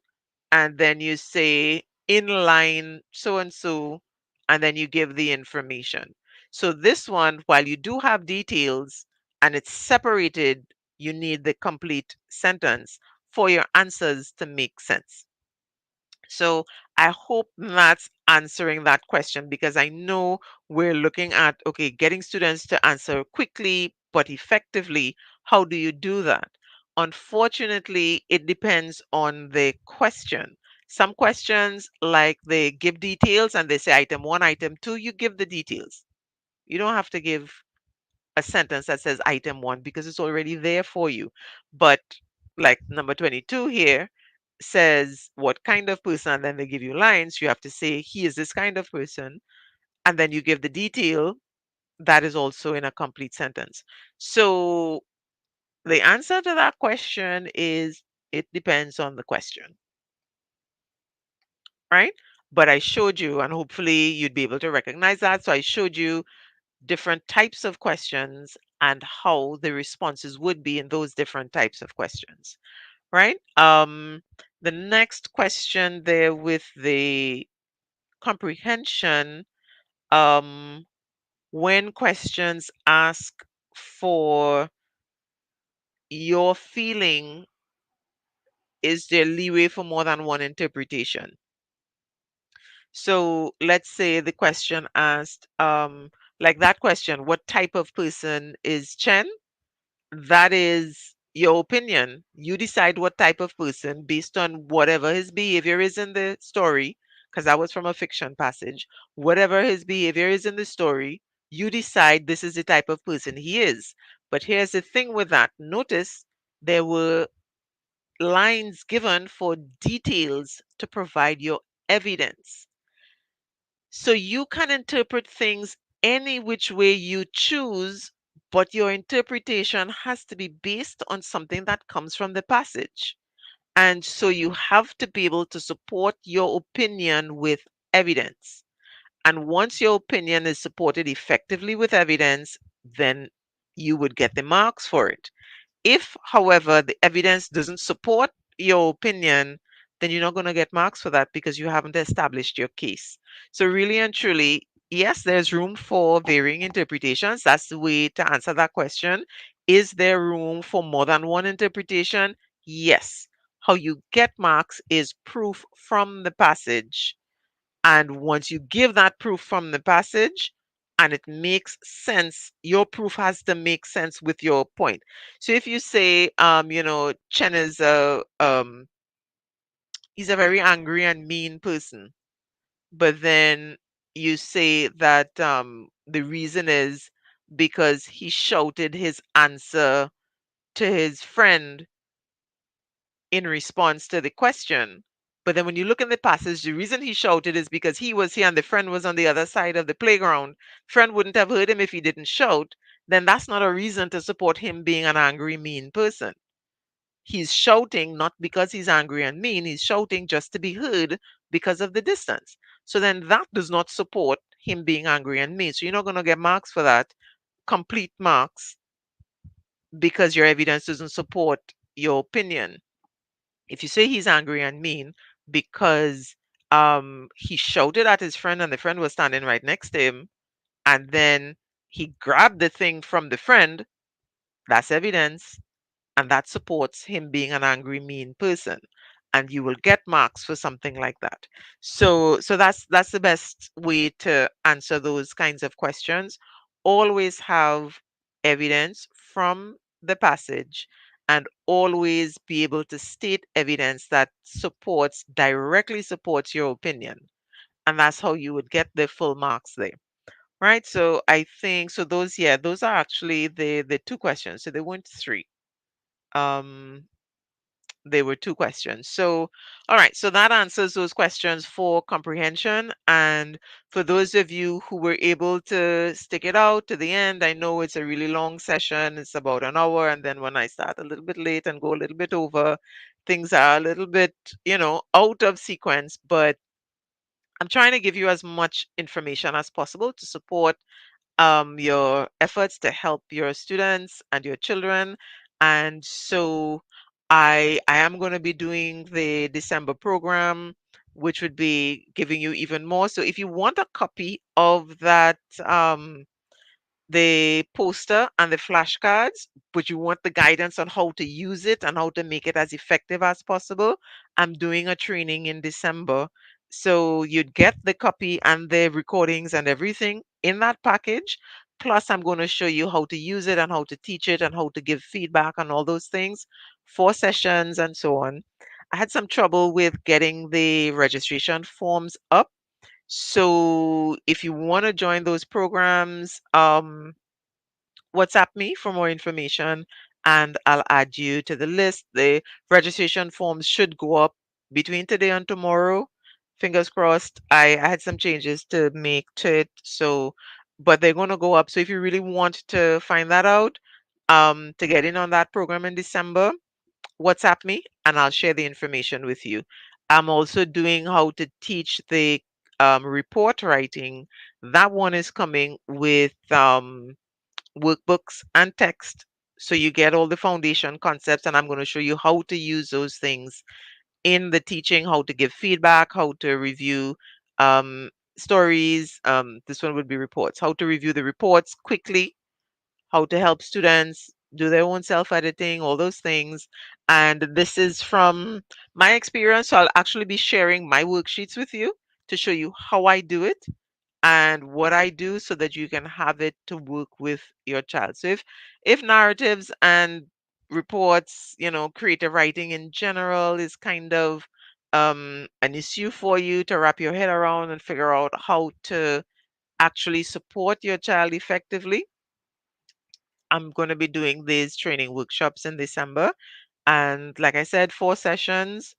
and then you say in line so and then you give the information. So this one, while you do have details and it's separated, you need the complete sentence for your answers to make sense. So I hope that's answering that question, because I know we're looking at, okay, getting students to answer quickly but effectively. How do you do that? Unfortunately, it depends on the question. Some questions, like they give details and they say item one, item two, you give the details. You don't have to give a sentence that says item one because it's already there for you. But like number 22 here says what kind of person, and then they give you lines. You have to say he is this kind of person, and then you give the detail that is also in a complete sentence. So the answer to that question is it depends on the question, right? But I showed you, and hopefully you'd be able to recognize that. So I showed you different types of questions and how the responses would be in those different types of questions, right? The next question there with the comprehension, um, when questions ask for your feeling, is there leeway for more than one interpretation? So let's say the question asked, like that question, what type of person is Chen? That is your opinion. You decide what type of person based on whatever his behavior is in the story, because that was from a fiction passage. Whatever his behavior is in the story, you decide this is the type of person he is. But here's the thing with that. Notice there were lines given for details to provide your evidence. So you can interpret things any which way you choose, but your interpretation has to be based on something that comes from the passage. And so you have to be able to support your opinion with evidence. And once your opinion is supported effectively with evidence, then you would get the marks for it. If, however, the evidence doesn't support your opinion, then you're not going to get marks for that because you haven't established your case. So, really and truly, yes, there's room for varying interpretations. That's the way to answer that question. Is there room for more than one interpretation? Yes. How you get marks is proof from the passage, and once you give that proof from the passage and it makes sense, your proof has to make sense with your point. So if you say, Chen is he's a very angry and mean person, but then you say that the reason is because he shouted his answer to his friend in response to the question. But then when you look in the passage, the reason he shouted is because he was here and the friend was on the other side of the playground. Friend wouldn't have heard him if he didn't shout. Then that's not a reason to support him being an angry, mean person. He's shouting not because he's angry and mean, he's shouting just to be heard because of the distance. So then that does not support him being angry and mean. So you're not going to get marks for that, complete marks, because your evidence doesn't support your opinion. If you say he's angry and mean because he shouted at his friend and the friend was standing right next to him, and then he grabbed the thing from the friend, that's evidence, and that supports him being an angry, mean person. and you will get marks for something like that. So that's the best way to answer those kinds of questions. Always have evidence from the passage, and always be able to state evidence that supports directly supports your opinion, and that's how you would get the full marks there. Right. So I think so those, yeah, those are actually the two questions. So they weren't three. Um they were two questions. So all right, so that answers those questions for comprehension. And for those of you who were able to stick it out to the end, I know it's a really long session. It's about an hour, and then when I start a little bit late and go a little bit over, things are a little bit, out of sequence, but I'm trying to give you as much information as possible to support your efforts to help your students and your children. And so I am going to be doing the December program, which would be giving you even more. So if you want a copy of that, the poster and the flashcards, but you want the guidance on how to use it and how to make it as effective as possible, I'm doing a training in December. So you'd get the copy and the recordings and everything in that package. Plus, I'm going to show you how to use it and how to teach it and how to give feedback and all those things, 4 sessions and so on. I had some trouble with getting the registration forms up. So if you want to join those programs, WhatsApp me for more information and I'll add you to the list. The registration forms should go up between today and tomorrow. Fingers crossed. I had some changes to make to it. So, but they're going to go up. So if you really want to find that out, to get in on that program in December, WhatsApp me and I'll share the information with you. I'm also doing how to teach the report writing. That one is coming with workbooks and text. So you get all the foundation concepts, and I'm going to show you how to use those things in the teaching, how to give feedback, how to review stories. This one would be reports, how to review the reports quickly, how to help students do their own self editing, all those things. And this is from my experience. So I'll actually be sharing my worksheets with you to show you how I do it and what I do so that you can have it to work with your child. So if narratives and reports, creative writing in general is kind of an issue for you to wrap your head around and figure out how to actually support your child effectively, I'm going to be doing these training workshops in December. And like I said, 4 sessions.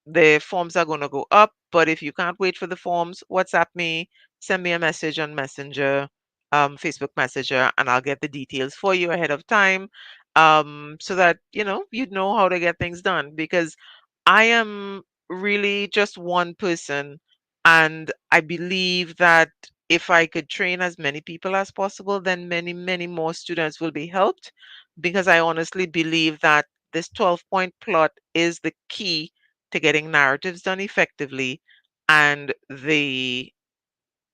The forms are going to go up, but if you can't wait for the forms, WhatsApp me, send me a message on Messenger, Facebook Messenger, and I'll get the details for you ahead of time, so that you'd know how to get things done. Because I am really just one person, and I believe that if I could train as many people as possible, then many, many more students will be helped. Because I honestly believe that this 12-point plot is the key to getting narratives done effectively, and the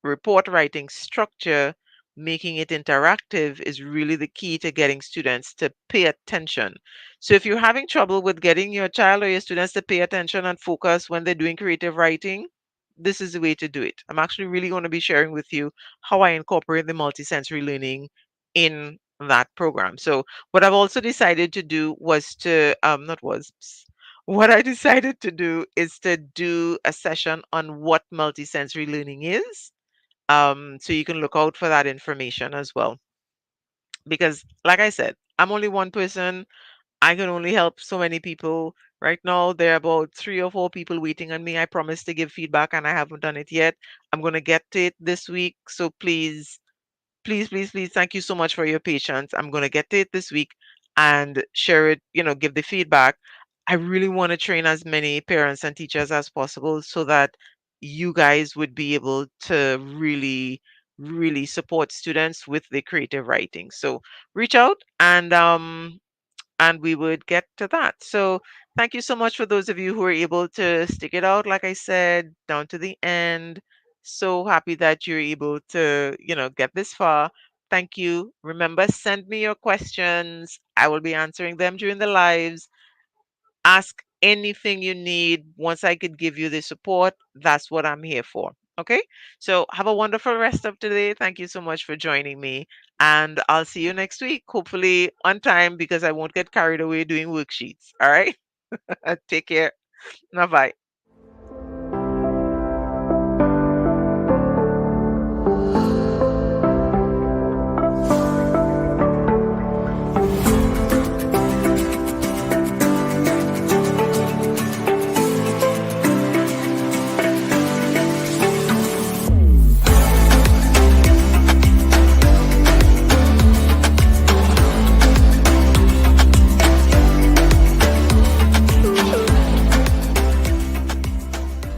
report writing structure, making it interactive, is really the key to getting students to pay attention. So if you're having trouble with getting your child or your students to pay attention and focus when they're doing creative writing, this is the way to do it. I'm actually really going to be sharing with you how I incorporate the multisensory learning in that program. So what I've also decided to do was to not was what I decided to do is to do a session on what multisensory learning is. So you can look out for that information as well. Because, like I said, I'm only one person. I can only help so many people. Right now, there are about 3 or 4 people waiting on me. I promised to give feedback and I haven't done it yet. I'm going to get to it this week. So please, please, please, please, thank you so much for your patience. I'm going to get to it this week and share it, give the feedback. I really want to train as many parents and teachers as possible so that you guys would be able to really, really support students with the creative writing. So reach out and we would get to that. So thank you so much for those of you who are able to stick it out, like I said, down to the end. So happy that you're able to, get this far. Thank you. Remember, send me your questions. I will be answering them during the lives. Ask anything you need, once I could give you the support, that's what I'm here for. Okay? So have a wonderful rest of today. Thank you so much for joining me. And I'll see you next week, hopefully on time because I won't get carried away doing worksheets. All right? Take care. Bye bye.